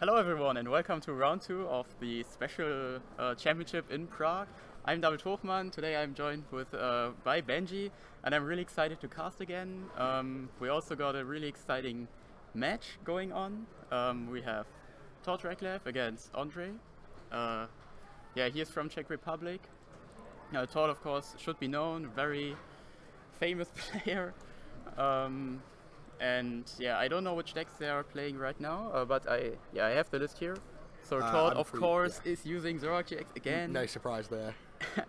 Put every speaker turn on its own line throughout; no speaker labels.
Hello everyone and welcome to round 2 of the special championship in Prague. I'm David Hofmann. Today I'm joined with by Benji and I'm really excited to cast again. We also got a really exciting match going on. We have Todd Reklev against Ondrej. Yeah, he is from Czech Republic. Todd, of course, should be known, very famous player. And yeah, I don't know which decks they are playing right now, but I have the list here. So Todd, of course, is using Zoroark GX again.
No surprise there.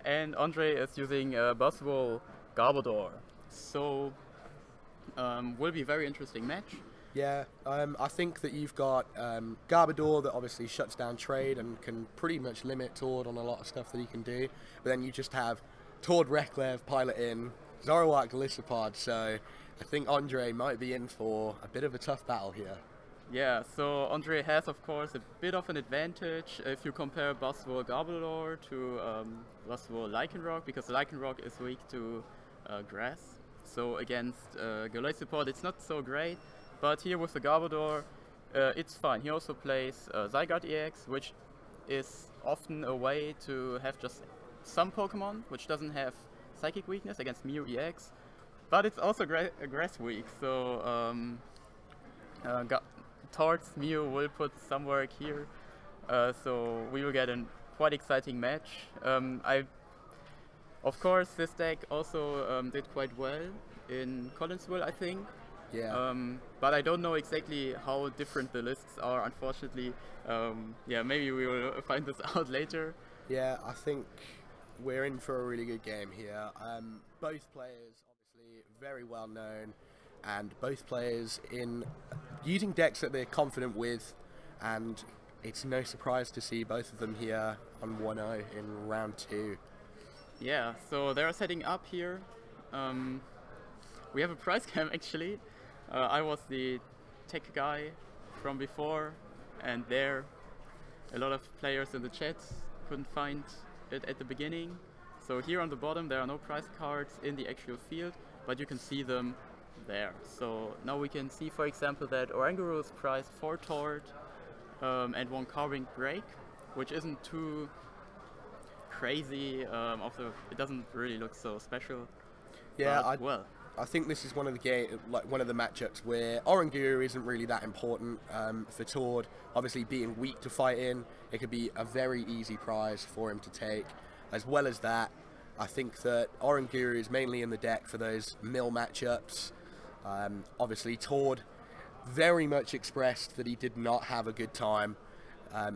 And Ondrej is using Buzzwole Garbodor. So will be a very interesting match.
Yeah, I think that you've got Garbodor that obviously shuts down trade and can pretty much limit Todd on a lot of stuff that he can do. But then you just have Todd Reklev pilot in, Zoroark Golisopod, so I think Ondrej might be in for a bit of a tough battle here.
Yeah, so Ondrej has of course a bit of an advantage if you compare Buzzwole Garbodor to Buzzwole Lycanroc, because Lycanroc is weak to grass. So against Golisopod it's not so great, but here with the Garbodor it's fine. He also plays Zygarde EX, which is often a way to have just some Pokemon which doesn't have Psychic weakness against Mew EX. But it's also grass weak, so towards Mew will put some work here. So we will get a quite exciting match. Of course, this deck also did quite well in Collinsville, I think.
Yeah.
But I don't know exactly how different the lists are, unfortunately. Yeah, maybe we will find this out later.
Yeah, I think we're in for a really good game here. Both players very well known, and both players in using decks that they're confident with, and it's no surprise to see both of them here on 1-0 in round 2.
Yeah, so they're setting up here. We have a prize cam actually. I was the tech guy from before, and there a lot of players in the chat couldn't find it at the beginning. So here on the bottom there are no prize cards in the actual field, but you can see them there. So now we can see, for example, that Oranguru is priced 4 Tord and 1 Carving Break, which isn't too crazy. It doesn't really look so special.
Yeah,
I
think this is one of the matchups where Oranguru isn't really that important for Tord. Obviously, being weak to fight in, it could be a very easy prize for him to take. As well as that, I think that Oranguru is mainly in the deck for those mill matchups. Obviously, Tord very much expressed that he did not have a good time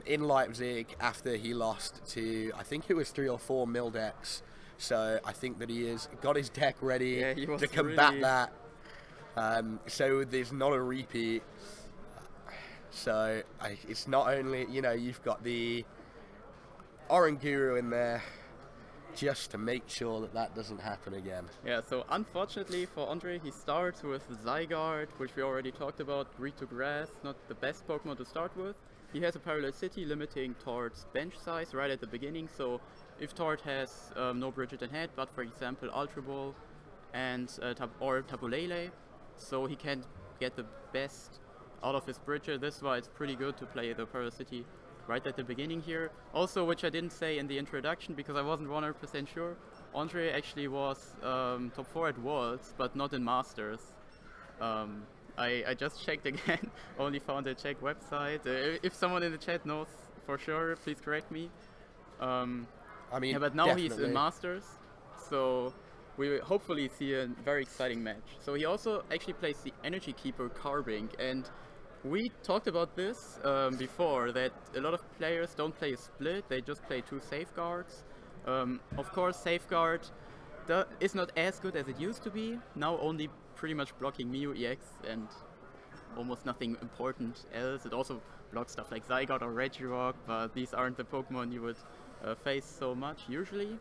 in Leipzig after he lost to, I think it was 3 or 4 mill decks. So I think that he has got his deck ready to combat that. So there's not a repeat. So it's not only, you know, you've got the Oranguru in there, just to make sure that that doesn't happen again.
Yeah, so unfortunately for Ondrej, he starts with Zygarde, which we already talked about, weak to grass, not the best Pokemon to start with. He has a Parallel City limiting Tord's bench size right at the beginning, so if Tord has no Bridget in hand, but for example Ultra Ball and or Tabulele, so he can get the best out of his Bridger. This is why it's pretty good to play the Parallel City right at the beginning here. Also, which I didn't say in the introduction because I wasn't 100% sure, Ondrej actually was top 4 at Worlds, but not in Masters. I just checked again, only found a Czech website. If someone in the chat knows for sure, please correct me. I mean, yeah, but now definitely. He's in Masters, so we will hopefully see a very exciting match. So he also actually plays the Energy Keeper Carbink, and we talked about this before, that a lot of players don't play a split, they just play 2 safeguards. Of course, safeguard is not as good as it used to be, now only pretty much blocking Mew EX and almost nothing important else. It also blocks stuff like Zygarde or Regirock, but these aren't the Pokemon you would face so much usually.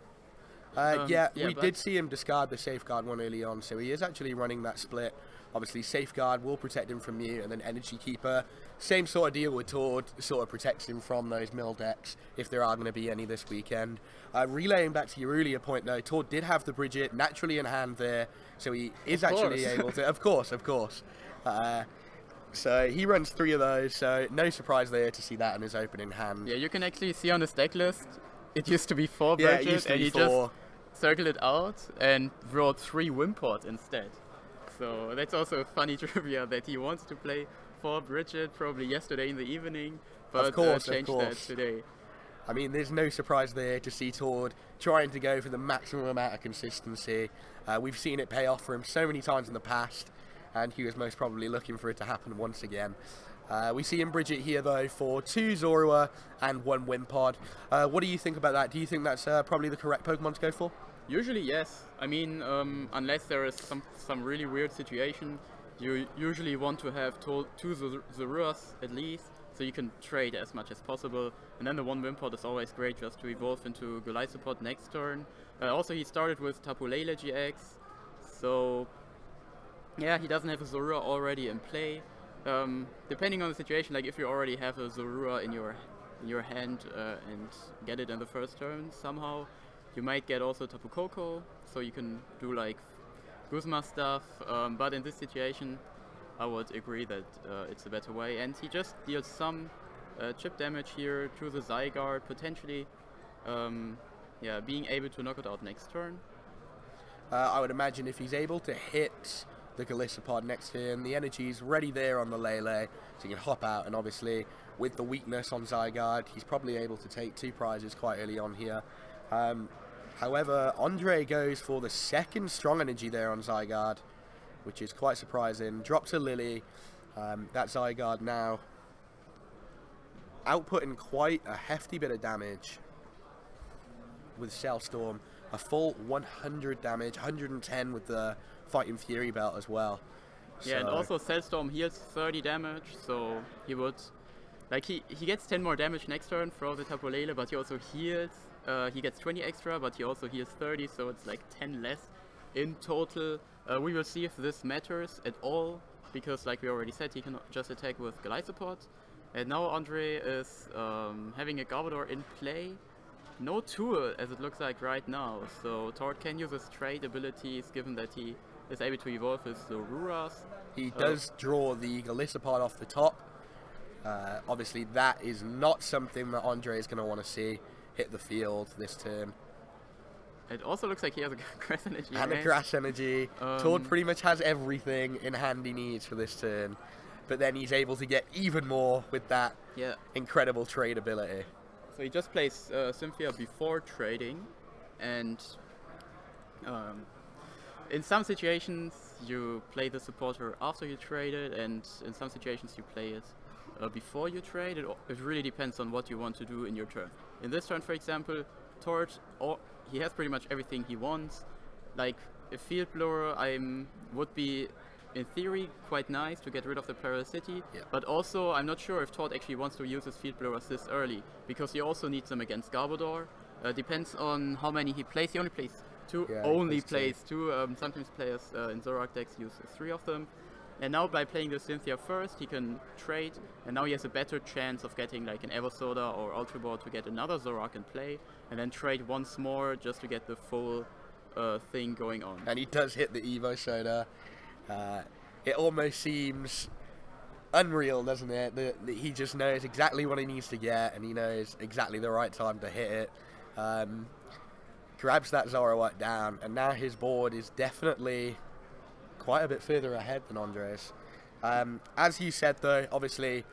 Yeah, we did see him discard the Safeguard one early on, so he is actually running that split. Obviously, Safeguard will protect him from Mew, and then Energy Keeper, same sort of deal with Tord, sort of protects him from those mill decks, if there are going to be any this weekend. Relaying back to your earlier point, though, Tord did have the Bridget naturally in hand there, so he is actually able to... Of course. So he runs 3 of those, so no surprise there to see that in his opening hand.
Yeah, you can actually see on his deck list, it used to be 4
Yeah,
Bridget,
it used to
and
be
he
4.
just circled it out and wrote 3 Wimpod instead. So that's also a funny trivia that he wants to play 4 Bridget probably yesterday in the evening, but changed that today.
I mean, there's no surprise there to see Tord trying to go for the maximum amount of consistency. We've seen it pay off for him so many times in the past, and he was most probably looking for it to happen once again. We see him Bridget here though for 2 Zorua and 1 Wimpod. What do you think about that? Do you think that's probably the correct Pokemon to go for?
Usually yes. I mean, unless there is some really weird situation, you usually want to have 2 Zoruas at least, so you can trade as much as possible. And then the 1 Wimpod is always great just to evolve into Golisopod next turn. Also he started with Tapu Lele GX, so yeah, he doesn't have a Zorua already in play. Depending on the situation, like if you already have a Zorua in your hand and get it in the first turn somehow, you might get also Tapu Koko, so you can do like Guzma stuff, but in this situation I would agree that it's a better way, and he just deals some chip damage here to the Zygarde, potentially yeah, being able to knock it out next turn.
I would imagine if he's able to hit the Golisopod next turn, the energy's ready there on the Lele, so he can hop out, and obviously with the weakness on Zygarde, he's probably able to take 2 prizes quite early on here. However, Ondrej goes for the 2nd strong energy there on Zygarde, which is quite surprising. Drops a Lily. That Zygarde now outputting quite a hefty bit of damage with Shell Storm. A full 100 damage, 110 with the Fighting Fury belt as well.
Yeah, and also Cellstorm heals 30 damage, so he would, like he gets 10 more damage next turn for the Tapu Lele, but he also heals, he gets 20 extra, but he also heals 30, so it's like 10 less in total. We will see if this matters at all, because like we already said, he can just attack with Golisopod. And now Ondrej is having a Garbodor in play. No tool as it looks like right now, so Tord can use his trade abilities given that he is able to evolve his Zoruas.
He does draw the Golisopod off the top. Obviously that is not something that Ondrej is going to want to see hit the field this turn.
It also looks like he has a grass energy.
And a grass energy. Tord pretty much has everything in hand he needs for this turn, but then he's able to get even more with that incredible trade ability.
So he just plays Cynthia before trading, and in some situations you play the supporter after you trade it, and in some situations you play it before you trade. It really depends on what you want to do in your turn. In this turn, for example, Tord, he has pretty much everything he wants. Like a Field Blower would be in theory quite nice to get rid of the Parasity, but also I'm not sure if Tord actually wants to use his Field Blowers this early, because he also needs them against Garbodor. Depends on how many he plays. He only plays 2, plays 2. Sometimes players in Zoroark decks use 3 of them. And now by playing the Cynthia first, he can trade, and now he has a better chance of getting like an Evosoda or Ultra Ball to get another Zoroark in play, and then trade once more just to get the full thing going on.
And he does hit the Evosoda. It almost seems unreal, doesn't it? That he just knows exactly what he needs to get, and he knows exactly the right time to hit it. Grabs that Zoroark down, and now his board is definitely quite a bit further ahead than Ondrej's. As you said though, obviously,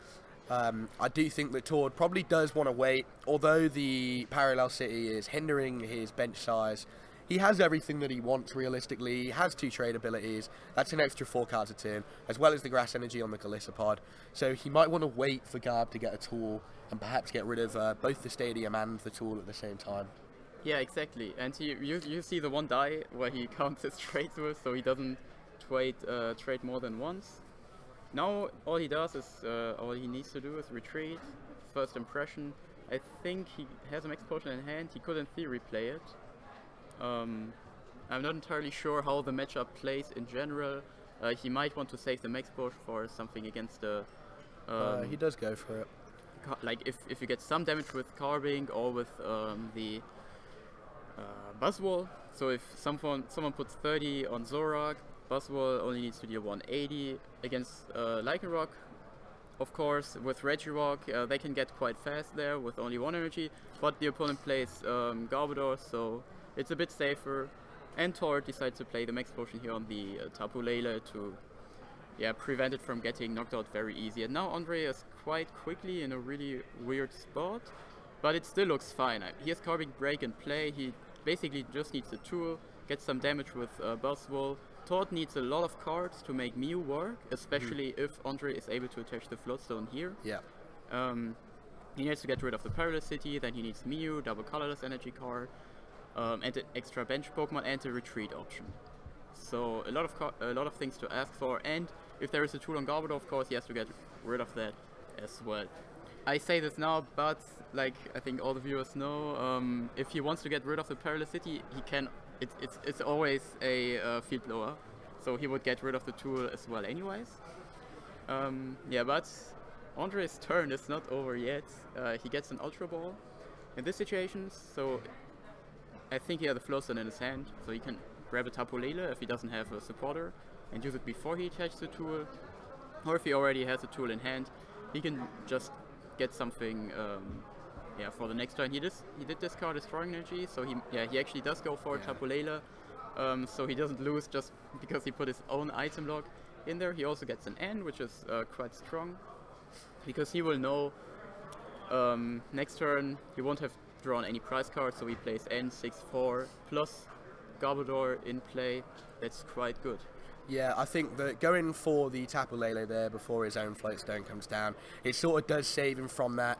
I do think that Tord probably does want to wait. Although the Parallel City is hindering his bench size, he has everything that he wants realistically. He has 2 trade abilities. That's an extra 4 cards a turn, as well as the Grass Energy on the Golisopod. So he might want to wait for Garb to get a tool and perhaps get rid of both the Stadium and the tool at the same time.
Yeah, exactly. And you see the one die where he counts his trades with, so he doesn't trade more than once. Now all he does is, all he needs to do is retreat. First impression. I think he has a Max Potion in hand. He could in theory play it. I'm not entirely sure how the matchup plays in general. He might want to save the Max Potion for something against the...
he does go for it.
Like if you get some damage with Carving or with the Buzzwole. So if someone puts 30 on Zoroark, Buzzwole only needs to deal 180 against Lycanroc. Of course, with Regirock, they can get quite fast there with only 1 energy, but the opponent plays Garbodor, so it's a bit safer. And Tord decides to play the Max Potion here on the Tapu Lele to prevent it from getting knocked out very easy. And now Ondrej is quite quickly in a really weird spot, but it still looks fine. He has Carbink Break in play, he basically just needs the tool, gets some damage with Buzzwole. Tord needs a lot of cards to make Mew work, especially if Ondrej is able to attach the Floatstone here.
Yeah.
He needs to get rid of the Perilous City, then he needs Mew, double colorless energy card, and an extra bench Pokemon and a retreat option. So a lot of things to ask for, and if there is a tool on Garbodor, of course he has to get rid of that as well. I say this now, but like I think all the viewers know, if he wants to get rid of the Perilous City, he can. It's always a field blower, so he would get rid of the tool as well anyways. Yeah, but Ondrej's turn is not over yet. He gets an Ultra Ball in this situation, so I think he has a Floatstone in his hand, so he can grab a Tapu Lele if he doesn't have a supporter and use it before he attaches the tool, or if he already has a tool in hand, he can just get something for the next turn. He did discard his Strong Energy, so he actually does go for Tapu Lele, so he doesn't lose just because he put his own item lock in there. He also gets an N, which is quite strong, because he will know next turn he won't have drawn any prize cards, so he plays N 6/4 plus Garbodor in play. That's quite good.
Yeah, I think that going for the Tapu Lele there before his own Floatstone comes down, it sort of does save him from that.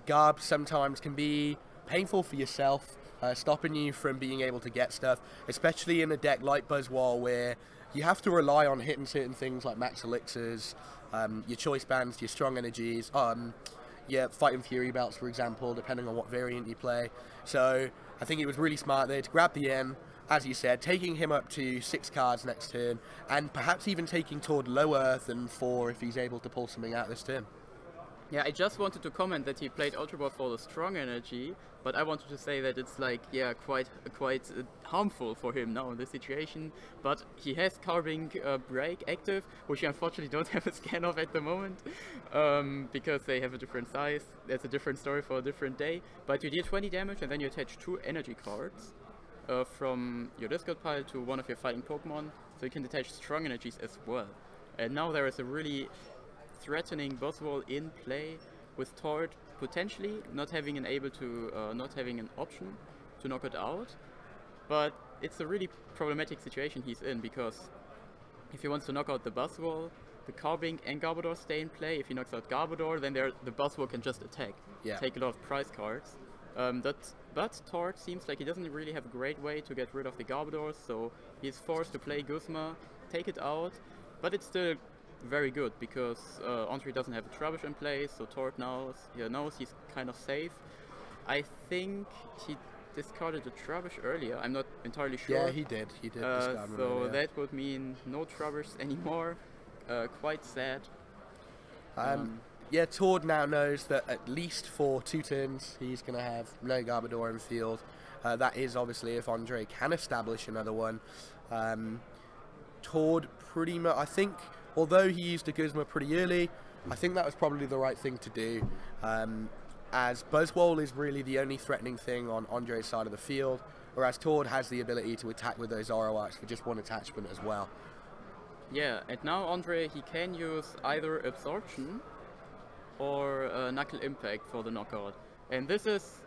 Garb sometimes can be painful for yourself, stopping you from being able to get stuff, especially in a deck like Buzzwole where you have to rely on hitting certain things like Max Elixirs, your Choice Bands, your Strong Energies, Fighting Fury Belts, for example, depending on what variant you play. So I think it was really smart there to grab the N, as you said, taking him up to 6 cards next turn, and perhaps even taking Tord lower than 4 if he's able to pull something out this turn.
Yeah, I just wanted to comment that he played Ultra Ball for the Strong Energy, but I wanted to say that it's like, quite harmful for him now in this situation. But he has Carbink Break active, which you unfortunately don't have a scan of at the moment, because they have a different size. That's a different story for a different day. But you deal 20 damage and then you attach 2 energy cards from your discard pile to one of your fighting Pokemon, so you can attach Strong Energies as well. And now there is a really threatening Buzzwole in play, with Tord potentially not having an option to knock it out. But it's a really problematic situation he's in, because if he wants to knock out the Buzzwole, the Carbink and Garbodor stay in play. If he knocks out Garbodor, then the Buzzwole can just attack, take a lot of prize cards. But Tord seems like he doesn't really have a great way to get rid of the Garbodor, so he's forced to play Guzma, take it out, but it's still very good because Ondrej doesn't have a Trubbish in place, so Tord knows he's kind of safe. I think he discarded the Trubbish earlier, I'm not entirely sure.
Yeah, he did discard him
so
earlier.
That would mean no Trubbish anymore, quite sad.
Yeah, Tord now knows that at least for 2 turns he's going to have no Garbodor in field. That is obviously if Ondrej can establish another one. Tord pretty much, I think, although he used a Guzma pretty early, I think that was probably the right thing to do, as Buzzwole is really the only threatening thing on Ondrej's side of the field, whereas Tord has the ability to attack with those Zoroarks for just 1 attachment as well.
Yeah, and now Ondrej, he can use either Absorption or Knuckle Impact for the knockout. And this is,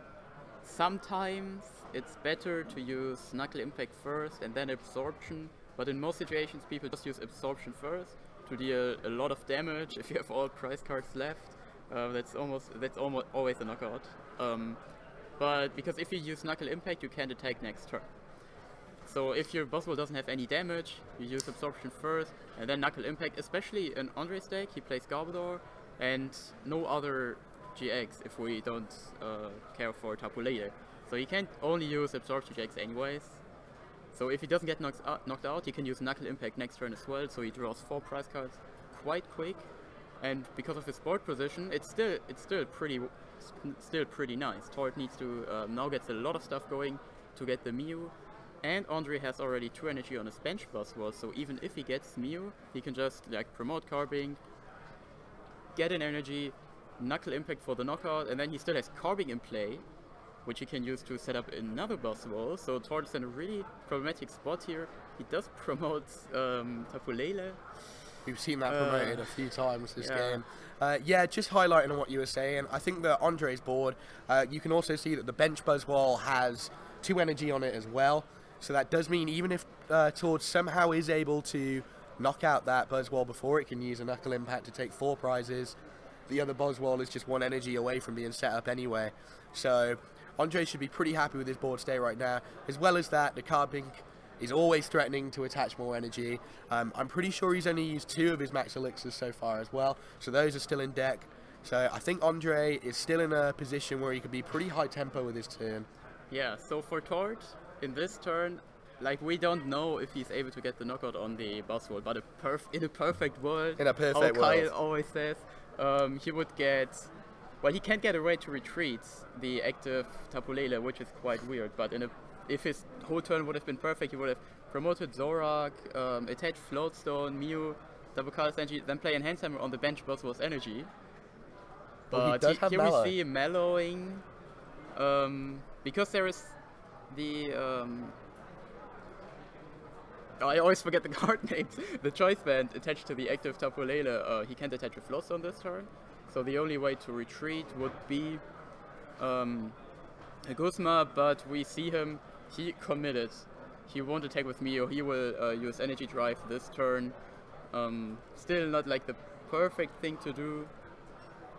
sometimes it's better to use Knuckle Impact first and then Absorption, but in most situations people just use Absorption first to deal a lot of damage if you have all prize cards left. That's almost always a knockout. But because if you use Knuckle Impact, you can't attack next turn. So if your Buzzwole doesn't have any damage, you use Absorption first and then Knuckle Impact, especially in Ondrej's deck. He plays Garbodor and no other GX if we don't care for Tapu Lele. So he can't only use Absorption GX anyways. So if he doesn't get knocked out, he can use Knuckle Impact next turn as well, so he draws 4 prize cards quite quick. And because of his board position, it's still pretty nice. Tord needs to now gets a lot of stuff going to get the Mew, And Ondrej has already 2 energy on his bench Buzzwole, so even if he gets Mew, he can just like promote Carbing, get an energy, Knuckle Impact for the knockout, and then he still has Carbing in play, which he can use to set up another Buzzwole. So Tord is in a really problematic spot here. He does promote Tapu Lele.
We've seen that promoted a few times this game. Yeah, just highlighting on what you were saying, I think that Ondrej's board, you can also see that the bench Buzzwole has 2 energy on it as well. So that does mean even if Tord somehow is able to knock out that Buzzwole before it can use a Knuckle Impact to take 4 prizes, the other Buzzwole is just 1 energy away from being set up anyway. So Ondrej should be pretty happy with his board state right now. As well as that, the Carbink is always threatening to attach more energy. I'm pretty sure he's only used 2 of his max elixirs so far as well, so those are still in deck. So I think Ondrej is still in a position where he could be pretty high tempo with his turn.
Yeah, so for Tord, in this turn, like we don't know if he's able to get the knockout on the Buzzwole, but in a perfect world,
In a perfect
how Kyle
world.
always says, he would get, well, he can't get away to retreat the active Tapu Lele, which is quite weird, but if his whole turn would have been perfect, he would have promoted Zoroark, attached Floatstone, Mew, double Colorless Energy, then play Enhance Hammer on the bench Buzzwole's energy.
Well,
But
he does have
here
Mellow.
we see mellowing, because there is the, I always forget the card names. The Choice Band attached to the active Tapu Lele, he can't attach a Floatstone this turn, so the only way to retreat would be a Guzma, but we see him, he committed. He won't attack with me, or he will use Energy Drive this turn. Still not like the perfect thing to do,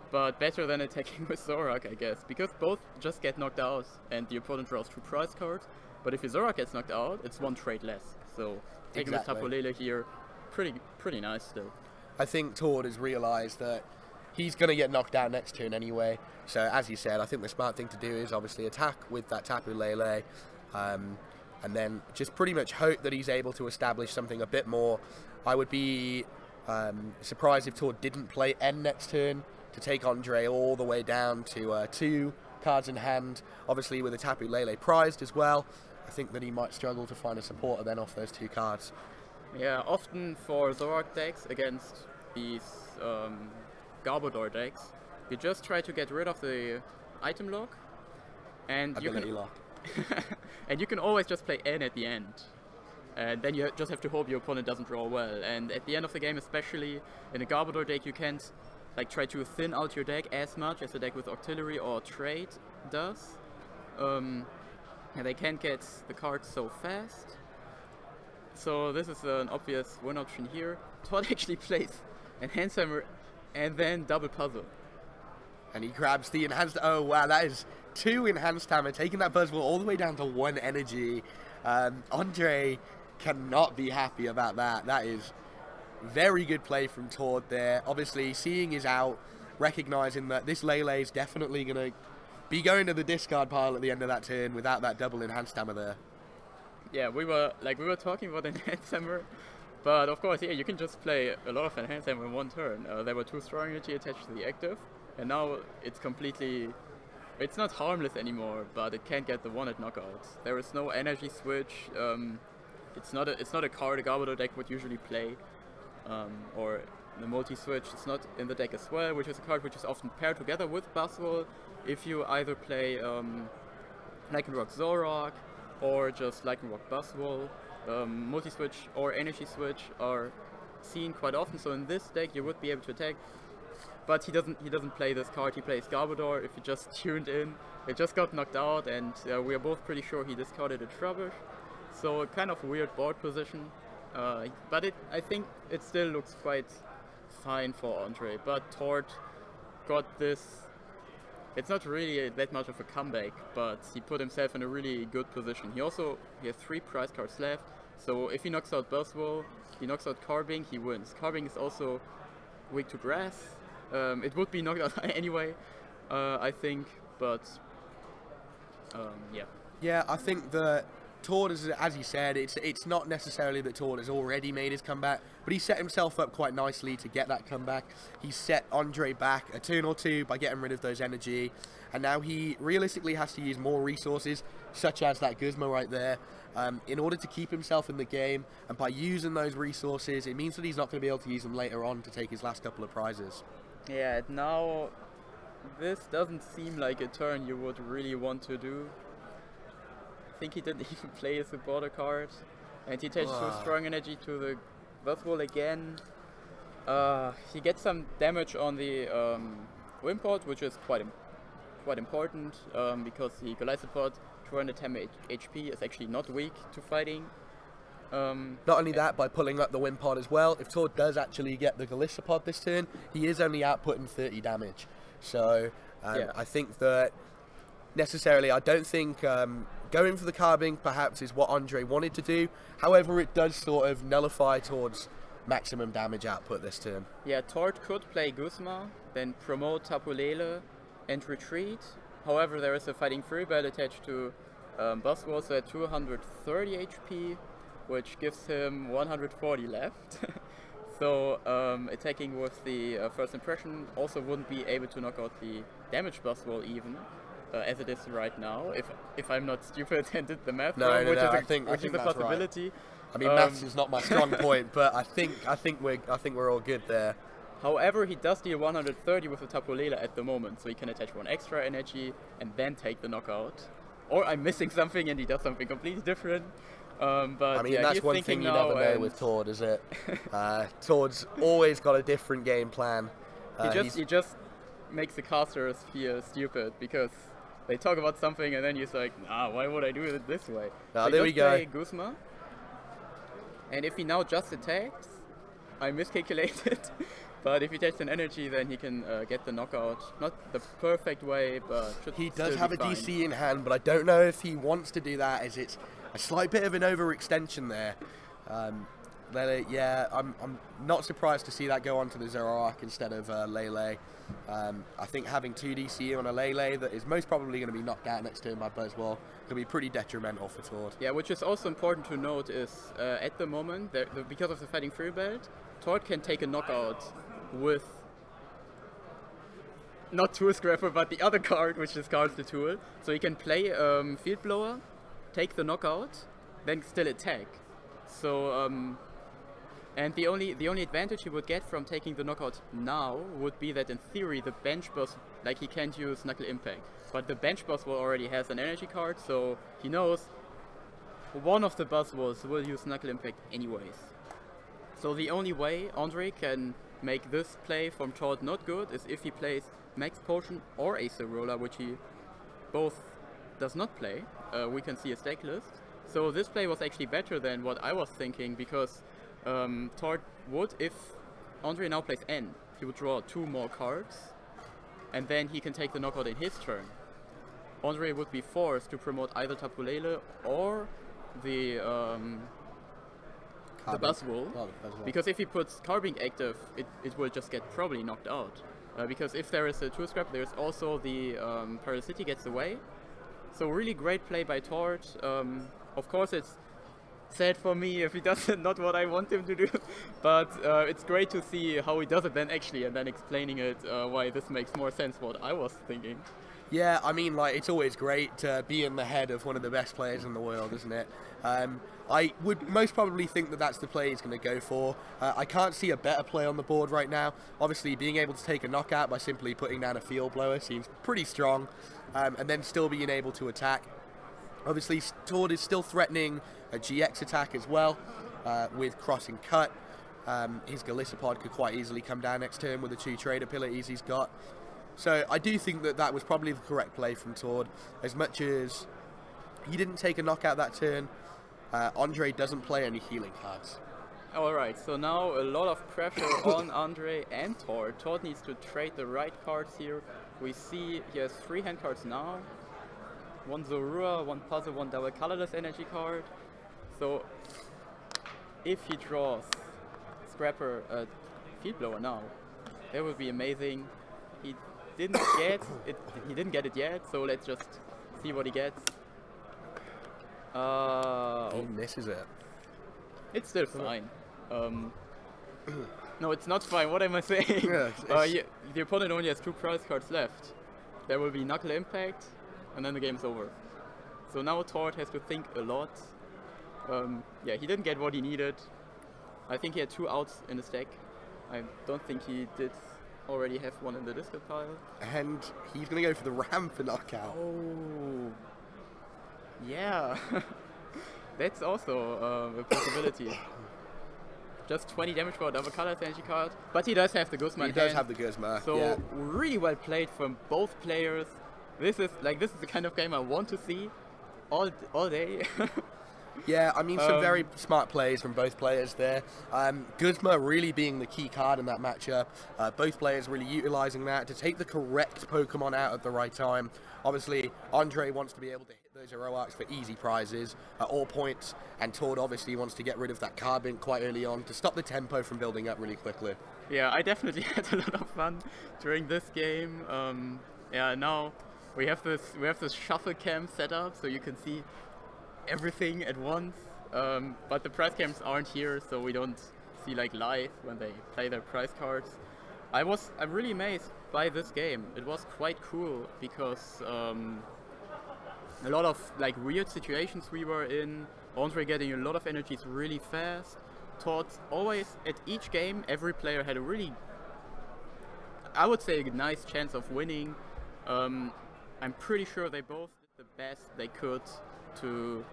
but better than attacking with Zoroark, I guess, because both just get knocked out and the opponent draws 2 prize cards. But if his Zoroark gets knocked out, it's 1 trade less. So taking with Tapu Lele here, pretty nice still.
I think Tord has realised that he's going to get knocked down next turn anyway. So as you said, I think the smart thing to do is obviously attack with that Tapu Lele, and then just pretty much hope that he's able to establish something a bit more. I would be surprised if Tord didn't play N next turn to take Ondrej all the way down to 2 cards in hand, obviously with a Tapu Lele prized as well. I think that he might struggle to find a supporter then off those 2 cards.
Yeah, often for Zoroark decks against these Garbodor decks, you just try to get rid of the item lock, and
Ability lock.
and you can always just play N at the end. And then you just have to hope your opponent doesn't draw well. And at the end of the game, especially in a Garbodor deck, you can't like try to thin out your deck as much as a deck with Auxiliary or Trade does. And they can't get the cards so fast. So this is an obvious win option here. Tord actually plays Enhance Hammer and then double Puzzle.
And he grabs the enhanced. Oh wow, that is 2 enhanced hammer, taking that Buzzwole all the way down to 1 energy. Ondrej cannot be happy about that. That is very good play from Tord there. Obviously, seeing his out, recognizing that this Lele is definitely going to be going to the discard pile at the end of that turn without that double enhanced hammer there.
Yeah, we were talking about Enhance Hammer, but of course, yeah, you can just play a lot of Enhance Hammer in 1 turn. There were 2 strong energy attached to the active, and now it's completely, it's not harmless anymore, but it can't get the 1-hit knockouts. There is no energy switch. It's not a card a Garbodor deck would usually play, or the multi-switch. It's not in the deck as well, which is a card which is often paired together with Buzzwole if you either play Lycanroc Zoroark or just Lycanroc Buzzwole. Multi-switch or energy switch are seen quite often, so in this deck you would be able to attack. But he doesn't play this card. He plays Garbodor. If you just tuned in, it just got knocked out, and we are both pretty sure he discarded a Trubbish. So a kind of weird board position. But I think it still looks quite fine for Ondrej. But Tord got this. It's not really that much of a comeback, but he put himself in a really good position. He has 3 prize cards left. So if he knocks out Buzzwole, he knocks out Carbing, he wins. Carbing is also weak to grass. It would be knocked out anyway, I think, but yeah.
Yeah, I think that Tord, as you said, it's not necessarily that Tord has already made his comeback, but he set himself up quite nicely to get that comeback. He set Ondrej back a turn or two by getting rid of those energy, and now he realistically has to use more resources, such as that Guzma right there, in order to keep himself in the game. And by using those resources, it means that he's not going to be able to use them later on to take his last couple of prizes.
Yeah, now this doesn't seem like a turn you would really want to do. I think he didn't even play a supporter card, and he takes too strong energy to the Buzzwole again. He gets some damage on the Wimpod, which is quite important because the Golisopod 210 HP is actually not weak to fighting.
Not only that, by pulling up the Wimpod as well, if Tord does actually get the Golisopod this turn, he is only outputting 30 damage. So
yeah.
I think that necessarily, I don't think going for the carbing perhaps is what Ondrej wanted to do. However, it does sort of nullify Tord's maximum damage output this turn.
Yeah, Tord could play Guzma, then promote Tapu Lele and retreat. However, there is a Fighting Fury Belt attached to Buzzwole, so at 230 HP, which gives him 140 left. So attacking with the first impression also wouldn't be able to knock out the damage Buzzwole even. As it is right now, if I'm not stupid and did the math wrong, which is a possibility.
Right. I mean, maths is not my strong point, but I think we're all good there.
However, he does deal 130 with the Tapu Lele at the moment, so he can attach one extra energy and then take the knockout. Or I'm missing something and he does something completely different. But
I mean,
yeah,
that's one thing you never know with Tord, is it? Tord's always got a different game plan.
He just makes the casters feel stupid because they talk about something and then he's like, nah, why would I do it this way? So
there we go.
Play Guzma, and if he now just attacks, I miscalculated. But if he takes an energy, then he can get the knockout. Not the perfect way, but
he does have a DC in hand, but I don't know if he wants to do that, as it's a slight bit of an overextension there. Yeah, I'm not surprised to see that go on to the Zoroark instead of Lele. I think having 2 DC on a Lele that is most probably going to be knocked out next turn by Buzzwole could be pretty detrimental for Tord.
Yeah, which is also important to note is at the moment, because of the Fighting Fury Belt, Tord can take a knockout with not Tool Scrapper, but the other card, which discards the tool. So he can play Field Blower, take the knockout, then still attack. So and the only advantage he would get from taking the knockout now would be that in theory the bench boss, like, he can't use Knuckle Impact, but the bench boss already has an energy card, so he knows one of the Buzzwoles will use Knuckle Impact anyways. So the only way Ondrej can make this play from Tord not good is if he plays Max Potion or Acer Roller, which he both does not play. We can see a stake list. So this play was actually better than what I was thinking, because Tord would, if Ondrej now plays N, he would draw 2 more cards, and then he can take the knockout in his turn. Ondrej would be forced to promote either Tapu Lele or the Buzzwole, because if he puts Carbink active, it will just get probably knocked out. Because if there is a Tool Scrap, there's also the Parasity gets away. So really great play by Tord. Of course, it's sad for me if he does it, not what I want him to do, but it's great to see how he does it then actually, and then explaining it why this makes more sense what I was thinking.
Yeah, I mean, like, it's always great to be in the head of one of the best players in the world, isn't it? I would most probably think that that's the play he's going to go for. I can't see a better play on the board right now. Obviously, being able to take a knockout by simply putting down a Field Blower seems pretty strong, and then still being able to attack. Obviously, Tord is still threatening a GX attack as well, with Crossing Cut. His Golisopod could quite easily come down next turn with the 2 trade abilities he's got. So I do think that that was probably the correct play from Tord. As much as he didn't take a knockout that turn, Ondrej doesn't play any healing cards.
Alright, so now a lot of pressure on Ondrej and Tord. Tord needs to trade the right cards here. We see he has 3 hand cards now. 1 Zorua, 1 Puzzle, 1 double colorless energy card. So if he draws Scrapper Field Blower now, that would be amazing. He didn't get it. He didn't get it yet. So let's just see what he gets.
He misses it.
It's still fine. No, it's not fine. What am I saying?
Yeah,
the opponent only has 2 prize cards left. There will be Knuckle Impact, and then the game's over. So now Tord has to think a lot. Yeah, he didn't get what he needed. I think he had 2 outs in the stack. I don't think he did already have one in the discard pile.
And he's going to go for the Ram for knockout.
Oh, yeah. That's also a possibility. Just 20 damage for a double color energy card. But he does have the Guzma.
He does have the Guzma,
so
yeah.
really well played from both players. This is the kind of game I want to see all day.
Yeah, I mean, some very smart plays from both players there. Guzma really being the key card in that matchup. Both players really utilizing that to take the correct Pokemon out at the right time. Obviously, Ondrej wants to be able to hit those Zoroarks for easy prizes at all points, and Tord obviously wants to get rid of that Carbink quite early on to stop the tempo from building up really quickly.
Yeah, I definitely had a lot of fun during this game. Yeah, now we have this shuffle cam set up, so you can see everything at once. But the prize cams aren't here, so we don't see like live when they play their prize cards. I'm really amazed by this game. It was quite cool because a lot of like weird situations we were in. Ondrej getting a lot of energies really fast. Towards always at each game, every player had a really, I would say, a nice chance of winning. I'm pretty sure they both did the best they could to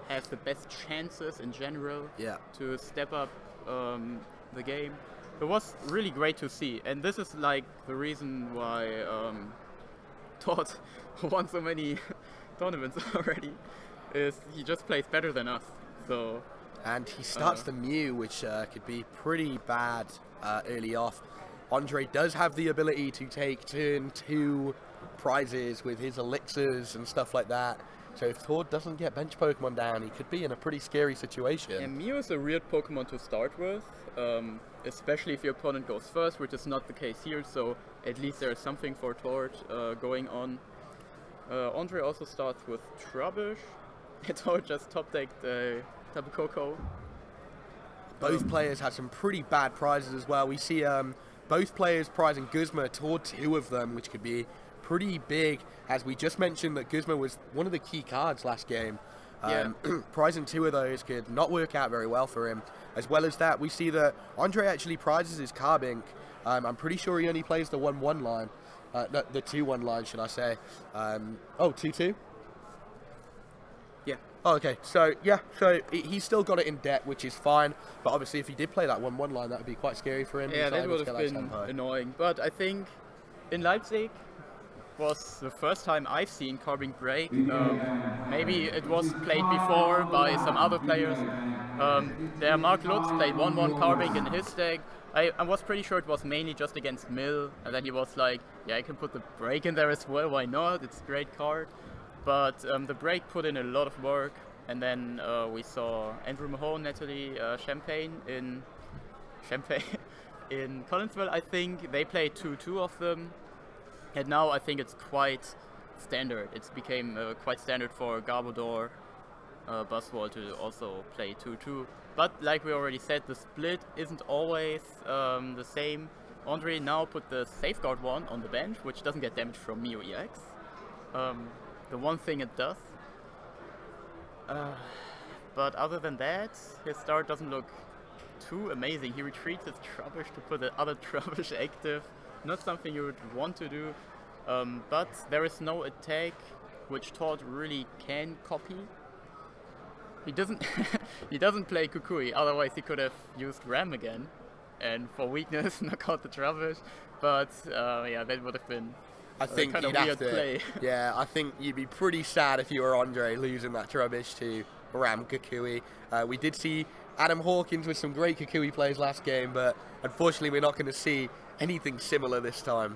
have the best chances in general,
yeah,
to step up the game. It was really great to see, and this is like the reason why Todd won so many tournaments already, is he just plays better than us. So,
and he starts the Mew, which could be pretty bad early off. Ondrej does have the ability to take turn 2 prizes with his elixirs and stuff like that. So if Tord doesn't get bench Pokemon down, he could be in a pretty scary situation.
And Mew is a weird Pokemon to start with, especially if your opponent goes first, which is not the case here, so at least there's something for Tord going on. Ondrej also starts with Trubbish. Tord just top-decked Tapu Koko.
Both players had some pretty bad prizes as well. We see both players prizing Guzma toward 2 of them, which could be pretty big, as we just mentioned that Guzma was one of the key cards last game. Prizing 2 of those could not work out very well for him. As well as that, we see that Ondrej actually prizes his Carbink. I'm pretty sure he only plays the 1-1 line. No, the 2-1 line, should I say. Oh, 2-2?
Yeah.
Oh, okay, so yeah, so he's still got it in debt, which is fine, but obviously if he did play that 1-1 line, that would be quite scary for him.
Yeah, that would have been annoying, but I think in Leipzig was the first time I've seen Carbink break. Maybe it was played before by some other players. There, Mark Lutz played 1-1 Carbink in his deck. I was pretty sure it was mainly just against Mill, and then he was like, yeah, I can put the break in there as well, why not? It's a great card. But the break put in a lot of work, and then we saw Andrew Mahone, Natalie Champagne in Collinsville, I think. They played 2-2 of them. And now I think it's quite standard. It's became quite standard for Garbodor, Buzzwole to also play 2-2. But like we already said, the split isn't always the same. Ondrej now put the Safeguard one on the bench, which doesn't get damage from Mew EX. The one thing it does. But other than that, his start doesn't look too amazing. He retreats his Trubbish to put the other Trubbish active. Not something you would want to do, but there is no attack which Tord really can copy. He doesn't he doesn't play Kukui, otherwise he could have used Ram again and for weakness knock out the Trubbish, but yeah, that would have been
I think
kind of
you'd
weird
have to
play.
Yeah, I think you'd be pretty sad if you were Ondrej losing that Trubbish to Ram Kukui. We did see Adam Hawkins with some great Kukui plays last game, but unfortunately we're not going to see anything similar this time.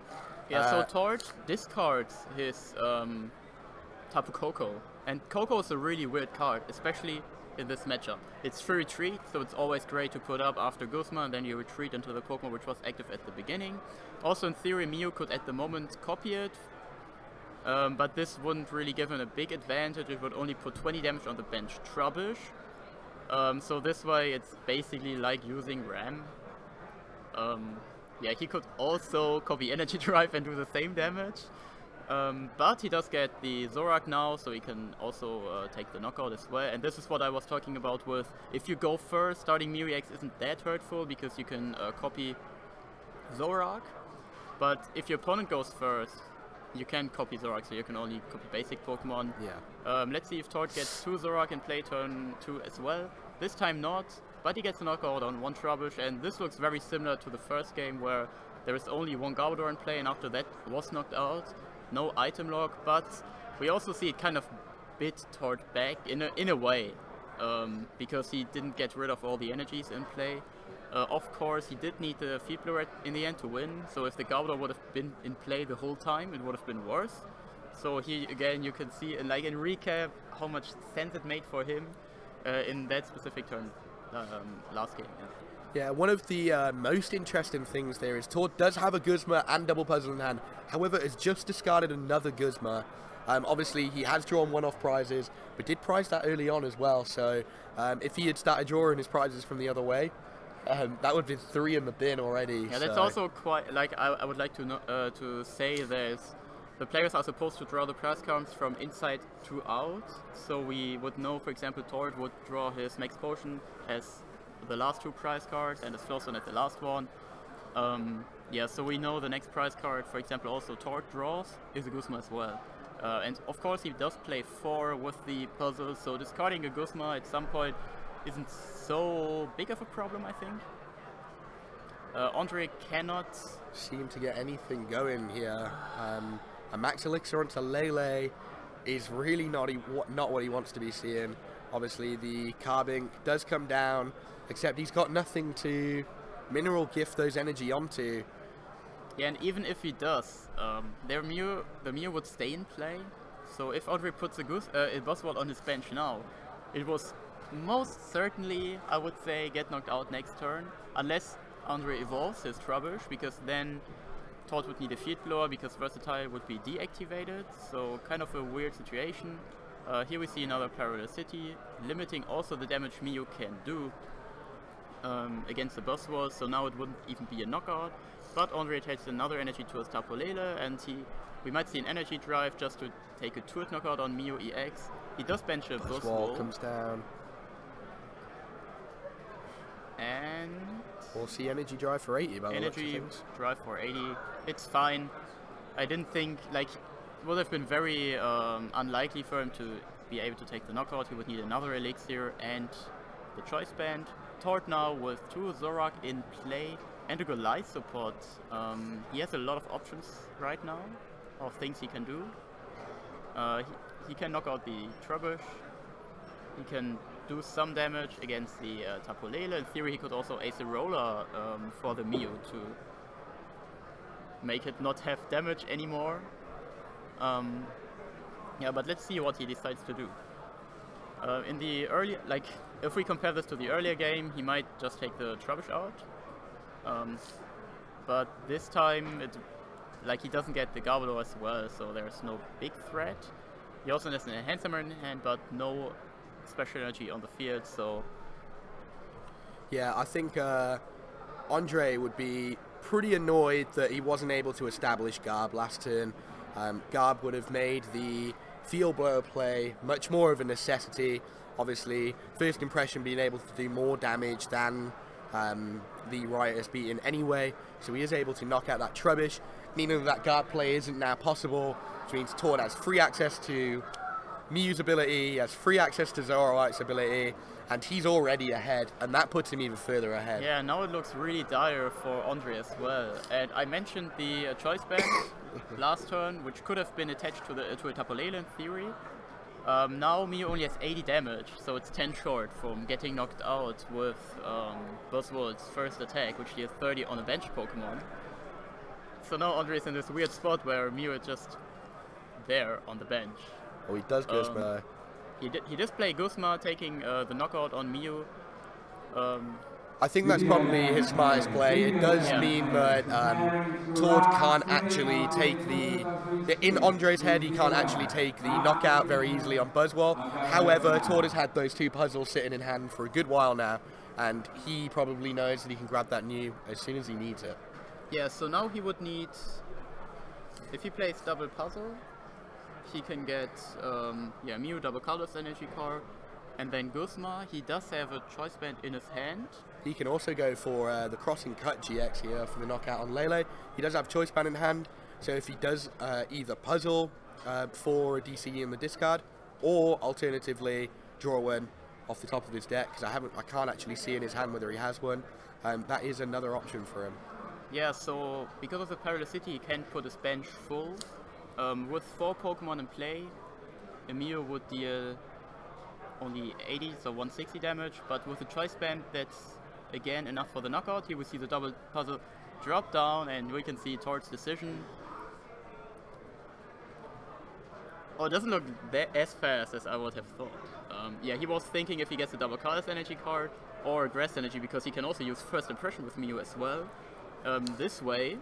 Yeah, so Tord discards his Tapu Koko, and Koko is a really weird card, especially in this matchup. It's free retreat, so it's always great to put up after Guzma, and then you retreat into the Pokemon which was active at the beginning. Also in theory Mew could at the moment copy it, but this wouldn't really give him a big advantage. It would only put 20 damage on the bench Trubbish. So this way it's basically like using Ram Yeah, he could also copy Energy Drive and do the same damage. But he does get the Zoroark now, so he can also take the knockout as well. And this is what I was talking about with, if you go first, starting Mew EX isn't that hurtful because you can copy Zoroark. But if your opponent goes first, you can copy Zoroark, so you can only copy basic Pokemon.
Yeah.
Let's see if Tord gets 2 Zoroark in play turn 2 as well. This time not, but he gets a knockout on 1 Trubbish, and this looks very similar to the first game where there is only 1 Garbodor in play and after that was knocked out. No item lock, but we also see it kind of bit Tord back in a way, because he didn't get rid of all the energies in play. Of course, he did need the Field Blur in the end to win, so if the Garbodor would have been in play the whole time, it would have been worse. So here again, you can see, like in recap, how much sense it made for him in that specific turn last game.
Yeah, one of the most interesting things there is Tord does have a Guzma and double puzzle in hand. However, has just discarded another Guzma. Obviously, he has drawn one-off prizes, but did prize that early on as well. So if he had started drawing his prizes from the other way, that would be 3 in the bin already.
Yeah, that's also quite, like, I would like to say there's, the players are supposed to draw the prize cards from inside to out. So we would know, for example, Tord would draw his Max Potion as the last 2 prize cards and his first one at the last one. Yeah, so we know the next prize card, for example, also Tord draws, is a Guzma as well. And of course he does play 4 with the puzzle, so discarding a Guzma at some point isn't so big of a problem, I think. Ondrej cannot
seem to get anything going here. A Max Elixir onto Lele is really not what he wants to be seeing. Obviously the Carbink does come down, except he's got nothing to mineral gift those energy onto.
Yeah, and even if he does, the Mew would stay in play. So if Ondrej puts a Buzzwole on his bench now, it was most certainly, I would say, get knocked out next turn, unless Ondrej evolves his Trubbish, because then Tord would need a Field Blower because Versatile would be deactivated, so kind of a weird situation. Here we see another Parallel City, limiting also the damage Mew can do against the Buzzwole, so now it wouldn't even be a knockout. But Ondrej takes another energy to his Tapu Lele, and we might see an energy drive just to take a 2-hit knockout on Mew EX. He does bench a Buzzwole.
Comes down.
And
we'll see energy drive for 80 by the looks of things.
Drive for 80. It's fine. I didn't think, like, it would have been very unlikely for him to be able to take the knockout. He would need another Elixir and the Choice Band. Tord now with 2 Zoroark in play and a Golisopod. He has a lot of options right now of things he can do. He can knock out the Trubbish. He can do some damage against the Tapu Lele. In theory, he could also ace a Roller for the Mew to make it not have damage anymore. Yeah, but let's see what he decides to do. In the early, like, if we compare this to the earlier game, he might just take the Trubbish out. But this time, he doesn't get the Garbodor as well, so there's no big threat. He also has an Enhance Hammer in hand, but no special energy on the field, so...
Yeah, I think Ondrej would be pretty annoyed that he wasn't able to establish Garb last turn. Garb would have made the Field Blower play much more of a necessity. Obviously, first impression being able to do more damage than the Riotous beating anyway, so he is able to knock out that Trubbish, meaning that Garb play isn't now possible, which means Tord has free access to Mew's ability, he has free access to Zoroark's ability, and he's already ahead, and that puts him even further ahead.
Yeah, now it looks really dire for Ondrej as well. And I mentioned the Choice Band last turn, which could have been attached to a Tapu Lele in theory. Now Mew only has 80 damage, so it's 10 short from getting knocked out with Buzzwole's first attack, which he has 30 on a bench Pokemon. So now Ondrej is in this weird spot where Mew is just there on the bench.
Oh, he does Guzma.
He does play Guzma, taking the knockout on Mew.
I think that's probably his smartest play. It does mean that Tord can't actually take in Ondrej's head, he can't actually take the knockout very easily on Buzzwole. However, Tord has had those 2 puzzles sitting in hand for a good while now, and he probably knows that he can grab that new as soon as he needs it.
Yeah, so now he would need, if he plays double puzzle, he can get Mew double colors energy card, and then Guzma. He does have a choice band in his hand.
He can also go for the crossing cut GX here for the knockout on Lele. He does have choice band in hand, so if he does either puzzle for a DCE in the discard, or alternatively draw one off the top of his deck, because I can't actually see in his hand whether he has one. That is another option for him.
Yeah, so because of the Parallelcity, he can put his bench full. With 4 Pokemon in play, Mew would deal only 80, so 160 damage, but with the choice band, that's again enough for the knockout. Here we see the double puzzle drop down, and we can see Tord's decision. Oh, it doesn't look as fast as I would have thought. Yeah, he was thinking if he gets a double colors energy card or a grass energy, because he can also use first impression with Mew as well. This way,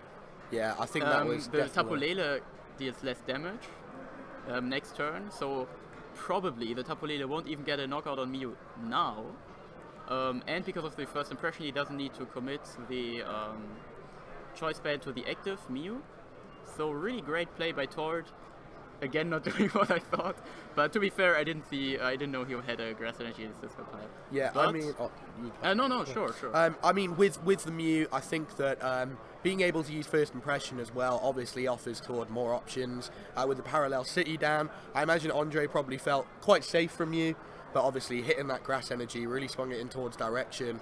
yeah, I think that was
the Tapu Lele deals less damage next turn, so probably the Tapu Lele won't even get a knockout on Mew now. And because of the first impression, he doesn't need to commit the choice band to the active Mew. So really great play by Tord. Again, not doing what I thought, but to be fair, I didn't know he had a grass energy in his discard pile.
Yeah,
but,
I mean,
sure.
I mean, with the Mew, I think that being able to use first impression as well obviously offers Tord more options. With the Parallel City down, I imagine Ondrej probably felt quite safe from Mew, but obviously hitting that grass energy really swung it in Tord's direction.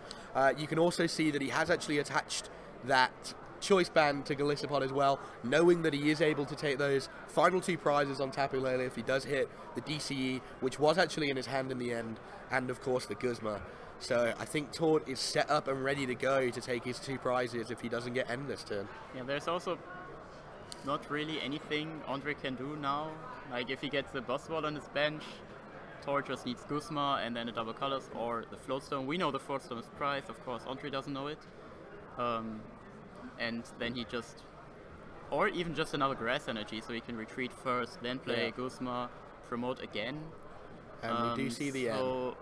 You can also see that he has actually attached that choice band to Golisopod as well, knowing that he is able to take those final 2 prizes on Tapu Lele if he does hit the DCE, which was actually in his hand in the end, and of course the Guzma. So I think Tord is set up and ready to go to take his 2 prizes if he doesn't get end this turn.
Yeah, there's also not really anything Ondrej can do now. Like if he gets the Buzzwole on his bench, Tord just needs Guzma and then a double colors or the Floatstone. We know the Floatstone is prized, of course Ondrej doesn't know it. And then he just, or even just another grass energy, so he can retreat first, then play Guzma, promote again.
And we do see the end.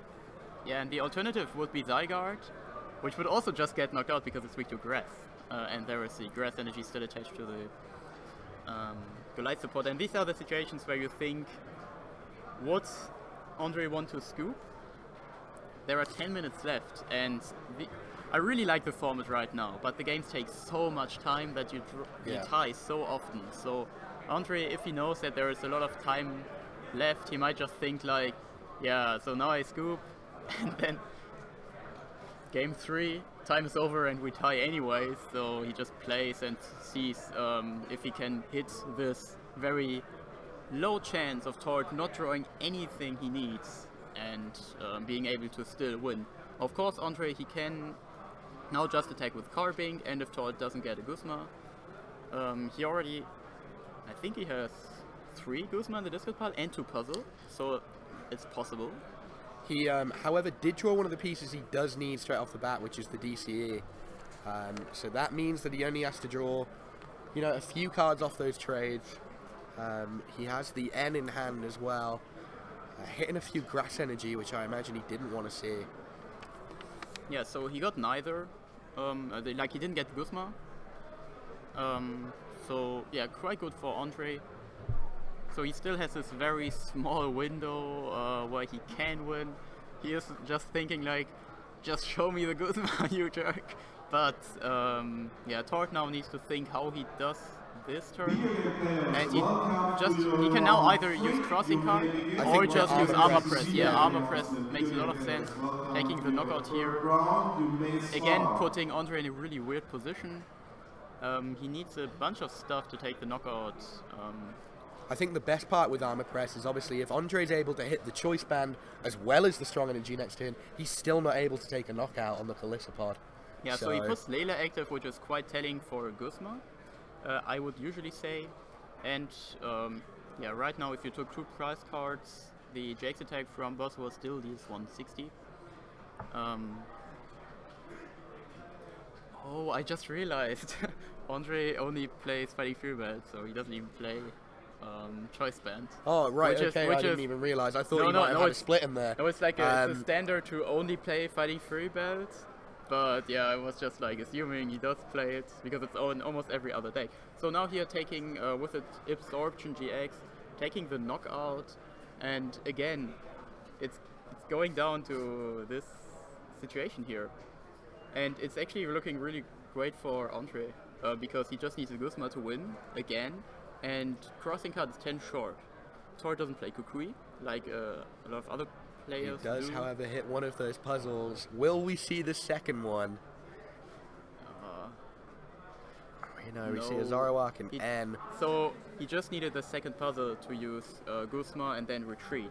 Yeah, and the alternative would be Zygarde, which would also just get knocked out because it's weak to grass. And there is the grass energy still attached to the Golisopod. And these are the situations where you think, would Ondrej want to scoop? There are 10 minutes left, and I really like the format right now, but the games take so much time that you tie so often. So Ondrej, if he knows that there is a lot of time left, he might just think like, yeah, so now I scoop, and then game 3, time is over and we tie anyway, so he just plays and sees if he can hit this very low chance of Tord not drawing anything he needs and being able to still win. Of course, Ondrej, he can now just attack with Carbink, and if Tord doesn't get a Guzma, he already, I think he has 3 Guzma in the discard pile and 2 puzzle, so it's possible.
He, however, did draw one of the pieces he does need straight off the bat, which is the DCE. So that means that he only has to draw, you know, a few cards off those trades. He has the N in hand as well, hitting a few grass energy, which I imagine he didn't want to see.
Yeah, so he got neither. Like he didn't get Guzma. So yeah, quite good for Ondrej. So he still has this very small window where he can win. He is just thinking like, just show me the Guzma, you jerk. But yeah, Tord now needs to think how he does this turn, and he can now either use crossing card or just use armor press. Yeah, armor press makes a lot of sense. Taking the knockout here, again putting Ondrej in a really weird position. He needs a bunch of stuff to take the knockout.
I think the best part with armor press is obviously if Ondrej is able to hit the choice band as well as the strong energy next turn, he's still not able to take a knockout on the Golisopod.
Yeah, so he puts Lele active, which is quite telling for Guzma, I would usually say. And yeah, right now if you took 2 prize cards, the Jake's attack from Buzzwole still deals 160. Oh, I just realized Ondrej only plays Fighting Fury Belt, so he doesn't even play choice band.
Oh, right,
Which
okay, I didn't even realise. I thought you might have had a split in there.
No, it's like it's a standard to only play Fighting Fury belts. But yeah, I was just like assuming he does play it because it's on almost every other deck. So now here taking with it Absorption GX, taking the knockout, and again, it's going down to this situation here, and it's actually looking really great for Ondrej because he just needs a Guzma to win again, and crossing card is 10 short. Tor doesn't play Kukui like a lot of other players
He does,
do.
however, hit one of those puzzles. Will we see the second one? We see a Zoroark and N.
So he just needed the second puzzle to use Guzma and then retreat.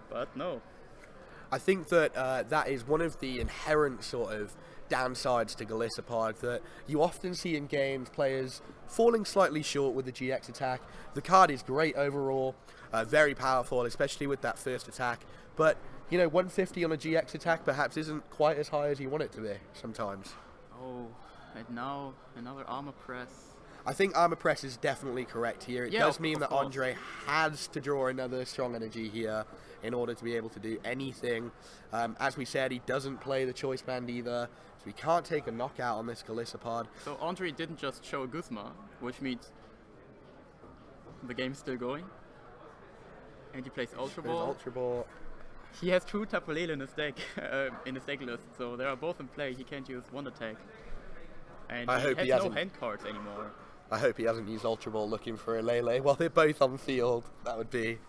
But no.
I think that that is one of the inherent sort of downsides to Golisopod that you often see in games, players falling slightly short with the GX attack. The card is great overall, very powerful, especially with that first attack, but you know, 150 on a GX attack perhaps isn't quite as high as you want it to be sometimes.
Oh, and now another armor press.
I think armor press is definitely correct here. It does mean that
course.
Ondrej has to draw another strong energy here in order to be able to do anything. As we said, he doesn't play the choice band either, so we can't take a knockout on this Golisopod.
So Ondrej didn't just show Guzma, which means the game's still going. And he plays Ultra Ball.
Ultra Ball.
He has 2 Tapu Lele in his deck, in his deck list, so they are both in play. He can't use one attack. And he has no hand cards anymore.
I hope he hasn't used Ultra Ball looking for a Lele while they're both on field. That would be...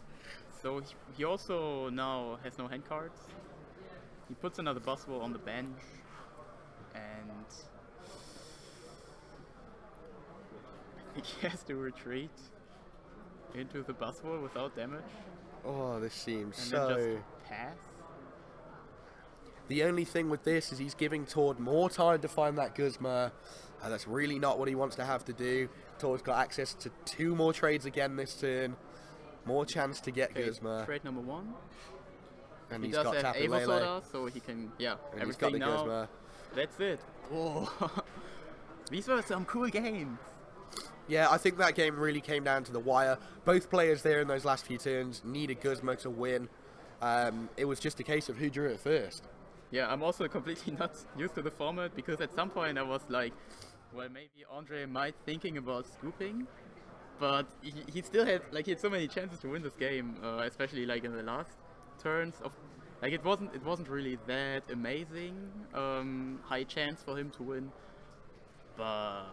So he also now has no hand cards. He puts another Buzzwole on the bench. And I think he has to retreat into the Buzzwole without damage.
Oh, this seems
and
so...
then just pass.
The only thing with this is he's giving Tord more time to find that Guzma. That's really not what he wants to have to do. Tord's got access to 2 more trades again this turn. More chance to get Guzma.
Trade number 1.
And
he
he's
does
got
have
Tapu
Ava
Lele.
Soda, so he can,
And
everything
he's got the
now.
Guzma.
That's it. Oh. These were some cool games.
Yeah, I think that game really came down to the wire. Both players there in those last few turns needed Guzma to win. It was just a case of who drew it first.
Yeah, I'm also completely not used to the format because at some point I was like, well, maybe Ondrej might thinking about scooping, but he still had he had so many chances to win this game, especially like in the last turns of it wasn't really that amazing high chance for him to win, but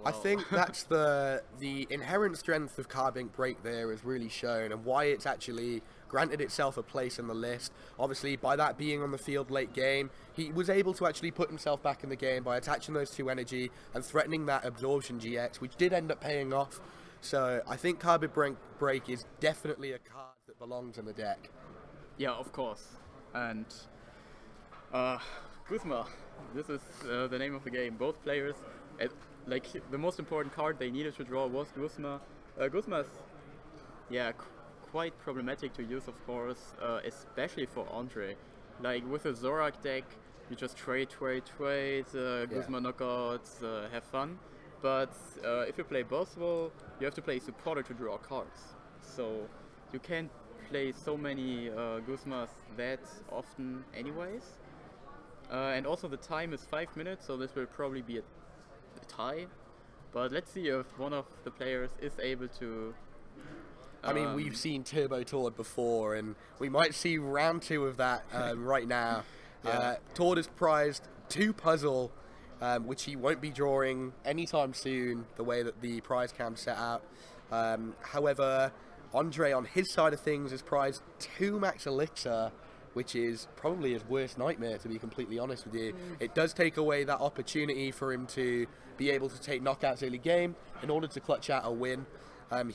I think that's the inherent strength of Carbink Break there is really shown, and why it's actually granted itself a place in the list. Obviously, by that being on the field late game, he was able to actually put himself back in the game by attaching those 2 energy and threatening that Absorption GX, which did end up paying off. So I think Carbink Break is definitely a card that belongs in the deck.
Yeah, of course. And Guzma, this is the name of the game. Both players, the most important card they needed to draw was Guzma. Guzma's, quite problematic to use, of course, especially for Ondrej. Like with a Zoroark deck, you just trade, Guzma knockouts, have fun. But if you play Buzzwole, you have to play supporter to draw cards. So you can't play so many Guzmas that often anyways. And also the time is 5 minutes, so this will probably be a tie. But let's see if one of the players is able to...
I mean, we've seen Turbo Tord before, and we might see round 2 of that right now. Tord has prized 2 puzzle, which he won't be drawing anytime soon, the way that the prize cam's set out. However, Ondrej on his side of things has prized 2 max elixir, which is probably his worst nightmare, to be completely honest with you. It does take away that opportunity for him to be able to take knockouts early game in order to clutch out a win.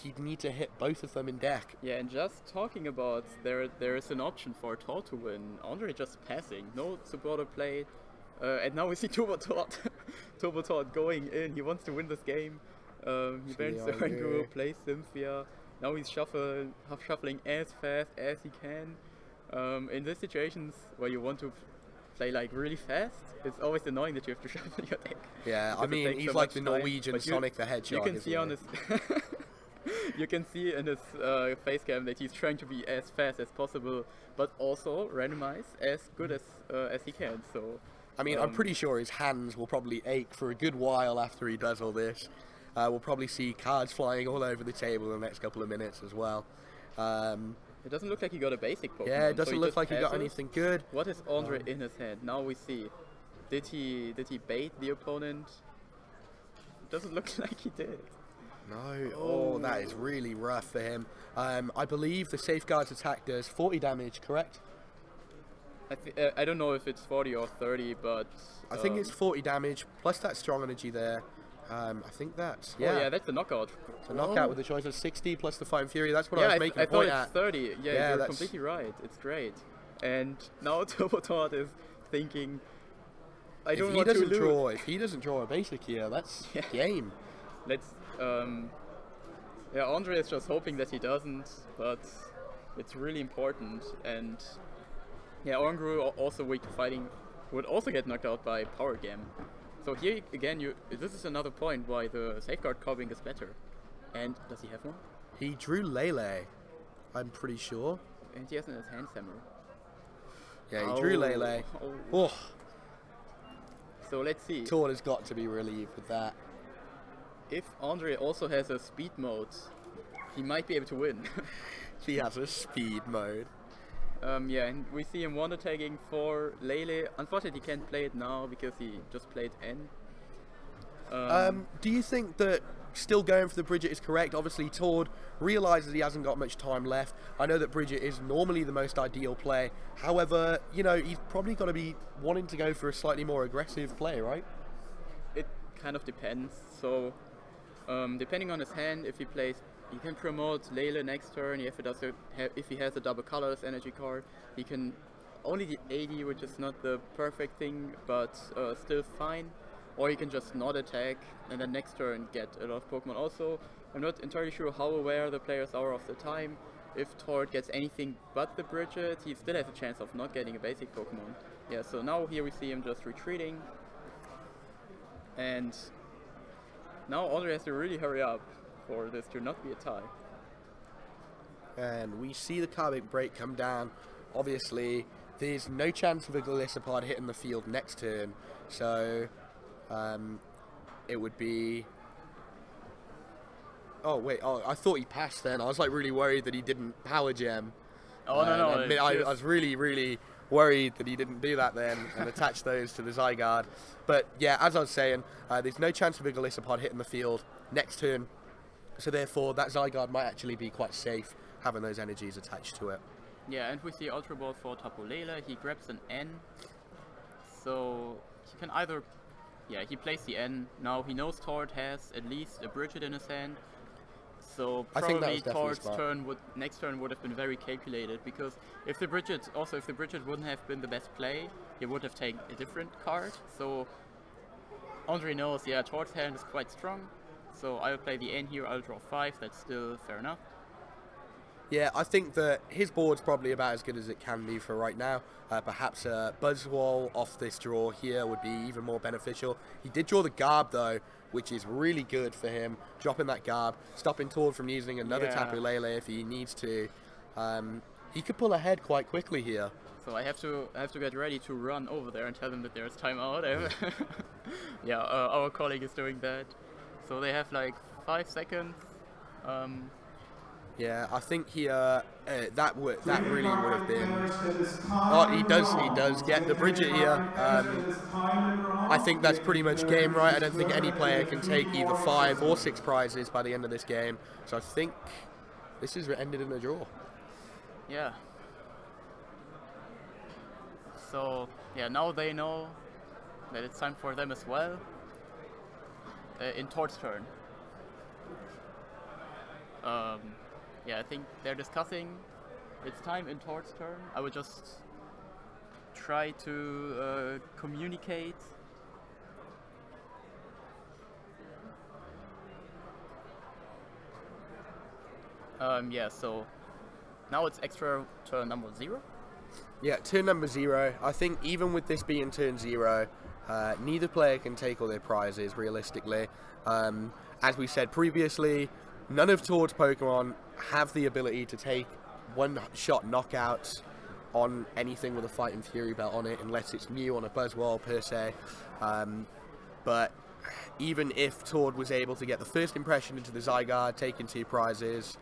He'd need to hit both of them in deck. Yeah,
and just talking about there is an option for Tord to win. Ondrej just passing, no supporter play, and now we see Turbo Tord going in. He wants to win this game. He bans Zoroark, plays Cynthia. Now he's shuffling as fast as he can. In these situations where you want to play like really fast, it's always annoying that you have to shuffle your deck.
Yeah, I
Because it
mean,
takes
he's
so
like
much
the
time.
Norwegian
But
Sonic the Hedgehog.
You can see on his you can see in his face cam that he's trying to be as fast as possible, but also randomize as good as he can. So
I mean, I'm pretty sure his hands will probably ache for a good while after he does all this. We'll probably see cards flying all over the table in the next couple of minutes as well.
it doesn't look like he got a basic Pokemon.
Yeah, it
so
doesn't
he
look
just
like he got
passes.
anything good.
What is Ondrej in his hand? Now we see. Did he bait the opponent? Doesn't look like he did.
No, oh, that is really rough for him. I believe the Safeguard's attack does 40 damage, correct?
I don't know if it's 40 or 30, but
I think it's 40 damage, plus that strong energy there. I think that's, yeah.
Oh yeah, that's a knockout.
It's a knockout with a choice of 60 plus the Fighting Fury. That's what
Yeah,
I was making
I
a point
thought it's
at.
30. Yeah,
Yeah,
you're
that's-
completely right. It's great. And now Turbotard is thinking, I don't want to lose.
If he doesn't draw a basic here, that's
Yeah.
game.
Let's. Yeah, Ondrej is just hoping that he doesn't, but it's really important. And yeah, Oranguru, also weak to fighting, would also get knocked out by Power Gem. So here again, this is another point why the Safeguard Cobbing is better. And does he have one?
He drew Lele, I'm pretty sure.
And he has in his hand Samurai.
Yeah, he drew Lele.
Oh.
Oh,
So let's see.
Tord has got to be relieved with that.
If Ondrej also has a speed mode, he might be able to win.
He has a speed mode.
Yeah, and we see him one attacking for Lele. Unfortunately, he can't play it now because he just played N.
Do you think that still going for the Bridget is correct? Obviously, Tord realises he hasn't got much time left. I know that Bridget is normally the most ideal play. However, you know, he's probably got to be wanting to go for a slightly more aggressive play, right?
It kind of depends. So, depending on his hand, if he plays, he can promote Lele next turn. If he has a double colors energy card, he can only the 80, which is not the perfect thing, but still fine. Or he can just not attack and then next turn get a lot of Pokemon. Also, I'm not entirely sure how aware the players are of the time. If Tord gets anything but the Bridget, he still has a chance of not getting a basic Pokemon. Yeah, so now here we see him just retreating. And now Ondrej has to really hurry up for this to not be a tie.
And we see the Carbonic Break come down. Obviously, there's no chance of a Golisopod hitting the field next turn. So, it would be... Oh, wait. Oh, I thought he passed then. I was like really worried that he didn't Power Gem.
Oh, no.
I was really worried that he didn't do that then and attach those to the Zygarde. But yeah, as I was saying, there's no chance of a Golisopod hitting the field next turn. So therefore, that Zygarde might actually be quite safe having those energies attached to it.
Yeah, and we see Ultra Ball for Tapu Lele. He grabs an N. So he can either... Yeah, he plays the N. Now he knows Tord has at least a Bridget in his hand. So probably Tord's next turn would have been very calculated, because if the Bridget wouldn't have been the best play, he would have taken a different card. So Ondrej knows, yeah, Tord's hand is quite strong. So I'll play the N here, I'll draw 5, that's still fair enough.
Yeah, I think that his board's probably about as good as it can be for right now. Perhaps a Buzzwole off this draw here would be even more beneficial. He did draw the Garb though, which is really good for him. Dropping that Garb, stopping Tord from using another Tapu Lele if he needs to. He could pull ahead quite quickly here.
So I have to get ready to run over there and tell them that there's timeout. Yeah, our colleague is doing that. So they have like 5 seconds.
Yeah, I think here that really would have been. Oh, he does get the Bridget here. I think that's pretty much game, right? I don't think any player can take either 5 or 6 prizes by the end of this game. So I think this is ended in a draw.
Yeah. So yeah, now they know that it's time for them as well. In Tord's turn. Yeah, I think they're discussing it's time in Tord's turn. I would just try to communicate. Yeah, so now it's extra turn number 0.
Yeah, turn number 0. I think even with this being turn 0, neither player can take all their prizes realistically. As we said previously, none of Tord's Pokemon have the ability to take one-shot knockouts on anything with a Fighting Fury belt on it, unless it's new on a Buzzwole per se. But even if Tord was able to get the first impression into the Zygarde, taking 2 prizes,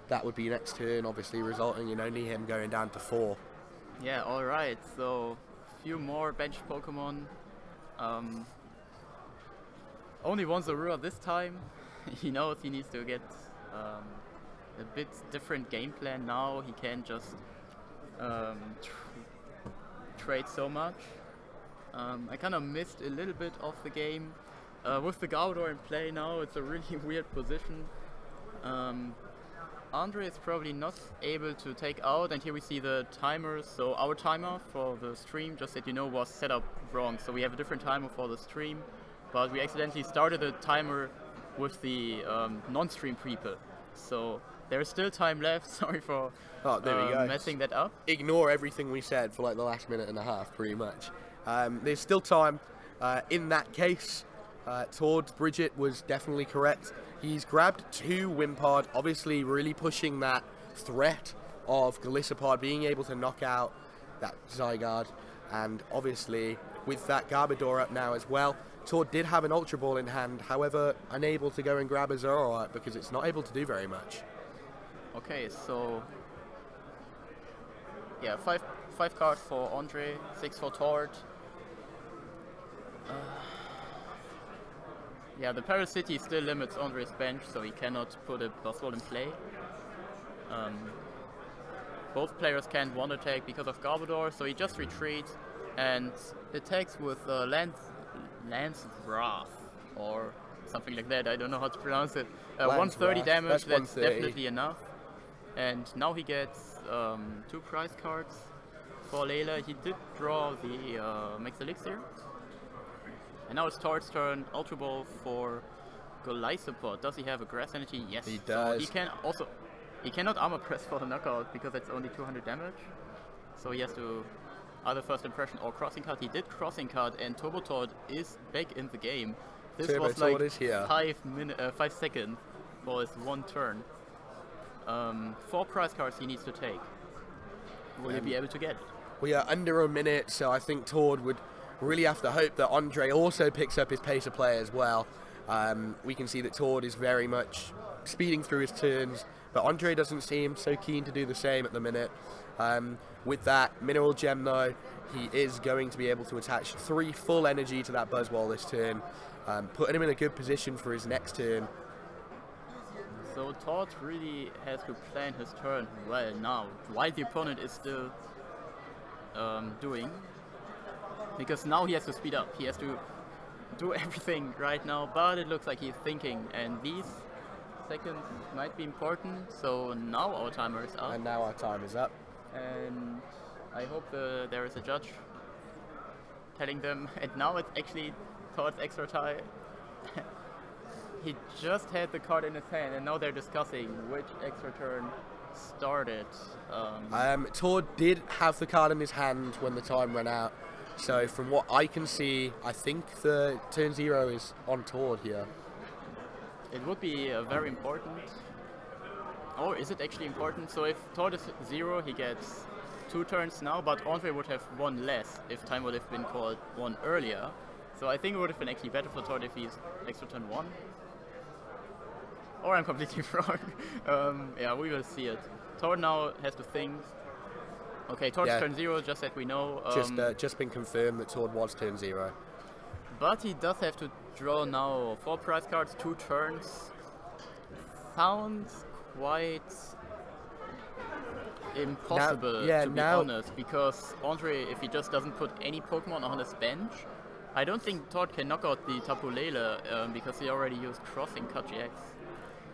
that would be next turn, obviously resulting in only him going down to 4.
Yeah, alright, so a few more bench Pokemon. Only one Zoroark this time. He knows he needs to get a bit different game plan now. He can't just trade so much. I kind of missed a little bit of the game. With the Garbodor in play now, it's a really weird position. Ondrej is probably not able to take out, and here we see the timers. So our timer for the stream, just that you know, was set up wrong. So we have a different timer for the stream, but we accidentally started the timer with the non-stream people. So there is still time left. Sorry for messing that up.
Ignore everything we said for like the last minute and a half, pretty much. There's still time. In that case, Tord Bridget was definitely correct. He's grabbed 2 Wimpod, obviously really pushing that threat of Golisopod being able to knock out that Zygarde, and obviously with that Garbodor up now as well, Tord did have an Ultra Ball in hand, however unable to go and grab a Zoroark because it's not able to do very much.
Okay, so yeah, 5 cards for Ondrej, 6 for Tord. Yeah, the Paracity still limits Ondrej's bench, so he cannot put a Buzzwole in play. Both players can't one attack because of Garbodor, so he just retreats and attacks with Lance Wrath or something like that. I don't know how to pronounce it. 130 damage, that's definitely enough. And now he gets 2 prize cards for Layla. He did draw the Max Elixir. And now it's Tord's turn. Ultra Ball for Golisopod. Does he have a Grass Energy? Yes.
He does.
So he cannot Armor Press for the knockout because that's only 200 damage. So he has to either First Impression or Crossing Card. He did Crossing Card, and Turbo Tord is back in the game. This
Turbo
was like
Tord is here.
5 seconds for his 1 turn. 4 prize cards he needs to take. Will he be able to get it?
We are under a minute, so I think Tord would really have to hope that Ondrej also picks up his pace of play as well. We can see that Tord is very much speeding through his turns, but Ondrej doesn't seem so keen to do the same at the minute. With that Mineral Gem though, he is going to be able to attach 3 full energy to that Buzzwole this turn, putting him in a good position for his next turn.
So Tord really has to plan his turn well now, while the opponent is still doing. Because now he has to speed up, he has to do everything right now, but it looks like he's thinking, and these seconds might be important. So now our timer is up.
And now our time is up.
And I hope there is a judge telling them, and now it's actually Tord's extra time. He just had the card in his hand, and now they're discussing which extra turn started.
Tord did have the card in his hand when the time ran out. So from what I can see, I think the turn 0 is on Tord here.
It would be very important. Or is it actually important? So if Tord is 0, he gets 2 turns now, but Ondrej would have 1 less if time would have been called 1 earlier. So I think it would have been actually better for Tord if he's extra turn 1. Or I'm completely wrong. Yeah, we will see it. Tord now has to think. Okay, Tord's turn 0, just that we know.
Just been confirmed that Tord was turn 0.
But he does have to draw now 4 prize cards, 2 turns. Sounds quite impossible, to be honest, because Ondrej, if he just doesn't put any Pokemon on his bench, I don't think Tord can knock out the Tapu Lele because he already used Crossing Cut GX.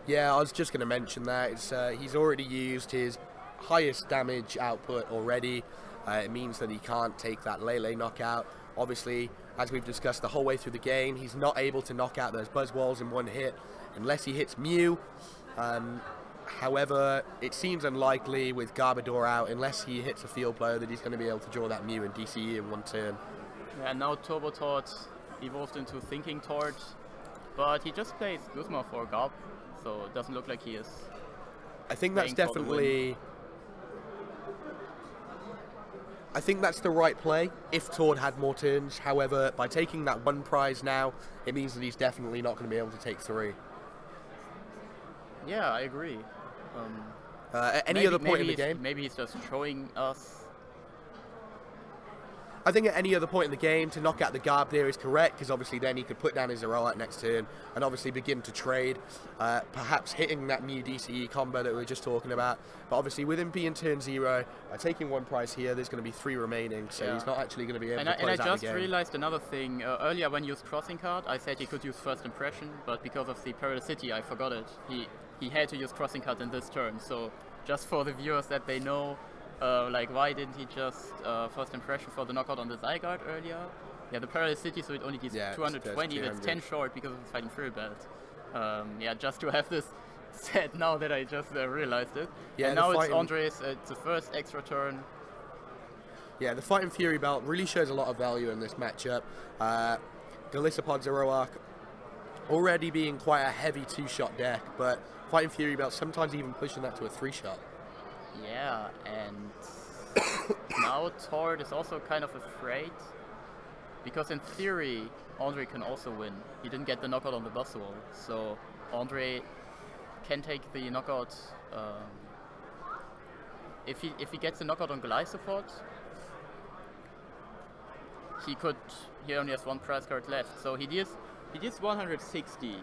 Yeah, I was just going to mention that. He's already used his highest damage output already. It means that he can't take that Lele knockout. Obviously, as we've discussed the whole way through the game, he's not able to knock out those Buzzwoles in 1 hit unless he hits Mew. However, it seems unlikely with Garbodor out, unless he hits a field blow, that he's going to be able to draw that Mew and DCE in one turn.
Yeah, now Turbo Tort evolved into Thinking Tort, but he just plays Guzma for Garb, so it doesn't look like he is.
I think that's definitely... I think that's the right play if Tord had more turns. However, by taking that one prize now, it means that he's definitely not going to be able to take 3.
Yeah, I agree.
At any other point in the game?
Maybe he's just showing us.
I think at any other point in the game, to knock out the Garb there is correct, because obviously then he could put down his Zoroark next turn and obviously begin to trade, perhaps hitting that Mew DCE combo that we were just talking about. But obviously with him being turn 0, taking 1 prize here, there's going to be 3 remaining, so he's not actually going to be able to close out the game.
And I just realized another thing. Earlier when you used Crossing Card, I said he could use First Impression, but because of the Perilous City, I forgot it. He had to use Crossing Card in this turn, so just for the viewers that they know, like, why didn't he just First Impression for the knockout on the Zygarde earlier? Yeah, the Perilous City, so it only gives 220, that's 10 short because of the Fighting Fury belt. Yeah, just to have this set now that I just realized it. Yeah, and now it's Ondrej's, it's the first extra turn.
Yeah, the Fighting Fury belt really shows a lot of value in this matchup. Golisopod Zoroark already being quite a heavy 2-shot deck, but Fighting Fury belt sometimes even pushing that to a 3-shot.
Yeah, and now Tord is also kind of afraid, because in theory Ondrej can also win. He didn't get the knockout on the Buzzwole, so Ondrej can take the knockout. If he gets the knockout on Golisopod, he only has 1 prize card left, so he deals 160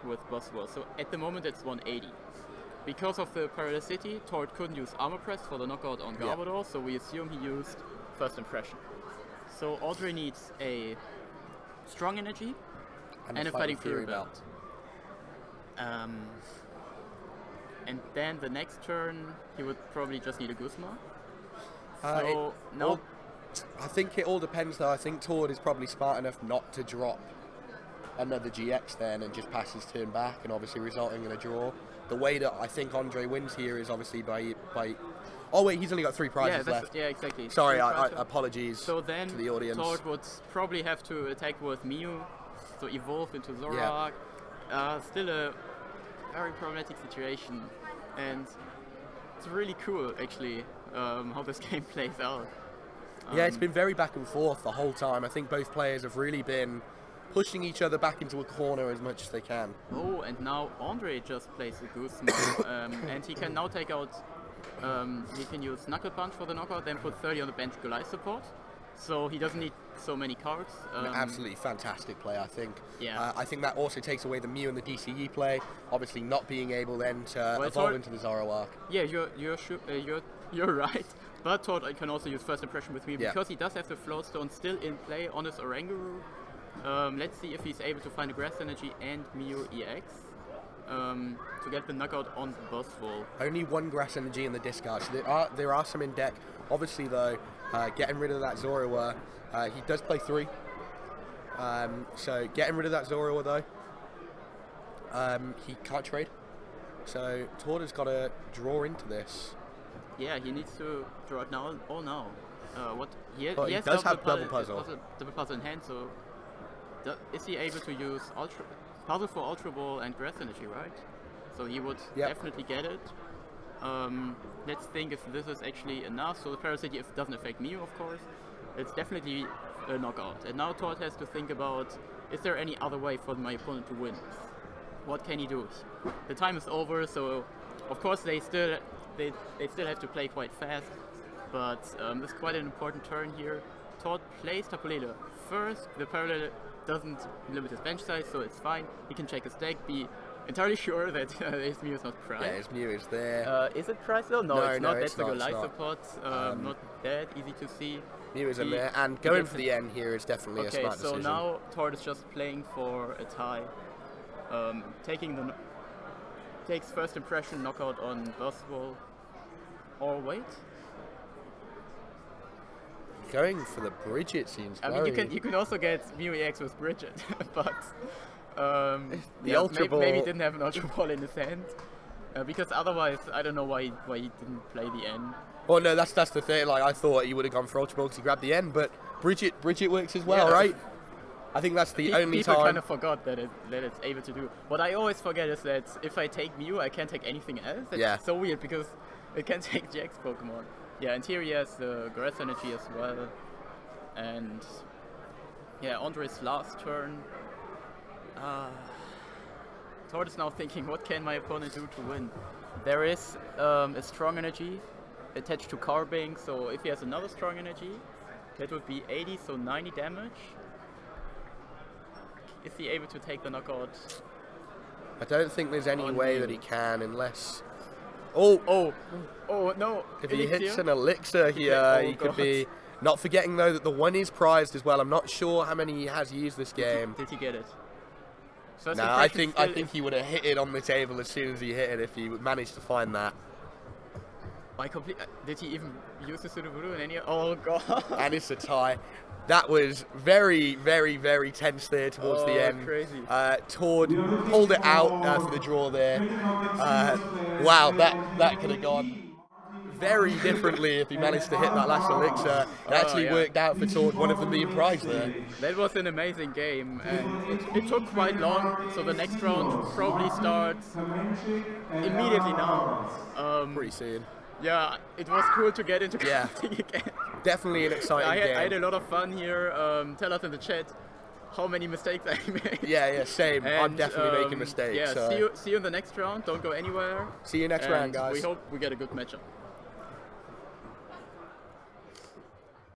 with Buzzwole. So at the moment it's 180. Because of the Perilous City, Tord couldn't use Armor Press for the knockout on Garbodor, so we assume he used First Impression. So Ondrej needs a Strong Energy and a Fighting Fury belt. And then the next turn, he would probably just need a Guzma. So no.
I think it all depends though. I think Tord is probably smart enough not to drop another GX then and just pass his turn back, and obviously resulting in a draw. The way that I think Ondrej wins here is obviously by oh wait, he's only got 3 prizes left.
Yeah, exactly.
Sorry, apologies
so then
to the audience.
Tord would probably have to attack with Mew, so evolve into Zoroark. Still a very problematic situation, and it's really cool actually how this game plays out.
Yeah, it's been very back and forth the whole time. I think both players have really been pushing each other back into a corner as much as they can.
Oh, and now Ondrej just plays a Guzma, and he can now take out, he can use Knuckle Punch for the knockout, then put 30 on the bench Golisopod, so he doesn't need so many cards.
An absolutely fantastic play, I think.
Yeah.
I think that also takes away the Mew and the DCE play, obviously not being able then to evolve into the Zoroark.
Yeah, you're right. But Tord can also use First Impression with Mew, because he does have the Float Stone still in play on his Oranguru. Let's see if he's able to find a Grass Energy and Mew EX to get the knockout on the Buzzwole.
Only 1 Grass Energy in the discard, so there are some in deck. Obviously though, getting rid of that Zoroark, he does play 3. So getting rid of that Zoroark though, he can't trade. So Tord has got to draw into this.
Yeah, he needs to draw it now. Oh no. What? He
does have Double Puzzle.
Double Puzzle in hand, so is he able to use Puzzle for Ultra Ball and Grass Energy, right? So he would definitely get it. Let's think if this is actually enough. So the Parasite, if it doesn't affect Mew, of course, it's definitely a knockout. And now Tord has to think about, is there any other way for my opponent to win? What can he do? The time is over, so of course they still have to play quite fast, but this is quite an important turn here. Tord plays Tapu Lele. First, the Parallel doesn't limit his bench size, so it's fine. He can check his deck, be entirely sure that his Mew is not prized.
Yeah, his Mew is there.
Is it prized though? No, it's not. That's the Golisopod. Not that easy to see.
Mew is in there, and going for the end here is definitely a smart decision.
Okay, so now Tord is just playing for a tie. Takes First Impression, knockout on Buzzwole. Or wait.
Going for the bridge, it seems.
I mean, you can also get Mew EX with Bridget, but
the Ultra Ball.
maybe he didn't have an Ultra Ball in his hand. Because otherwise, I don't know why he didn't play the N.
Well, no, that's the thing. Like, I thought he would have gone for Ultra Ball because he grabbed the N, but Bridget works as well, right? I think that's the only time.
People kind of forgot that it's able to do. What I always forget is that if I take Mew, I can't take anything else. It's so weird because it can take GX Pokemon. Yeah, and here he has the Grass Energy as well. And yeah, Ondrej's last turn. Tord is now thinking, what can my opponent do to win? There is a Strong Energy attached to Carbink, so if he has another Strong Energy, that would be 80, so 90 damage. Is he able to take the knockout?
I don't think there's any way that he can unless...
Oh no!
If he hits an Elixir here, he could be... Not forgetting though that the 1 is prized as well. I'm not sure how many he has used this game.
Did he get it?
No, I think he would have hit it on the table as soon as he hit it if he managed to find that.
Did he even use the Sudowoodo in any? Oh god!
And it's a tie. That was very, very, very tense there towards the end.
Crazy.
Tord pulled it out for the draw there. Wow, that could have gone very differently if he managed to hit that last Elixir. It actually worked out for Tord, one of them being prized there.
That was an amazing game, and it took quite long, so the next round probably starts immediately now.
Pretty soon.
Yeah, it was cool to get into crafting again.
Definitely an exciting game.
I had a lot of fun here. Tell us in the chat how many mistakes I made.
Yeah, same. And, I'm definitely making mistakes.
Yeah,
so.
see you in the next round. Don't go anywhere.
See you next round, guys.
We hope we get a good matchup.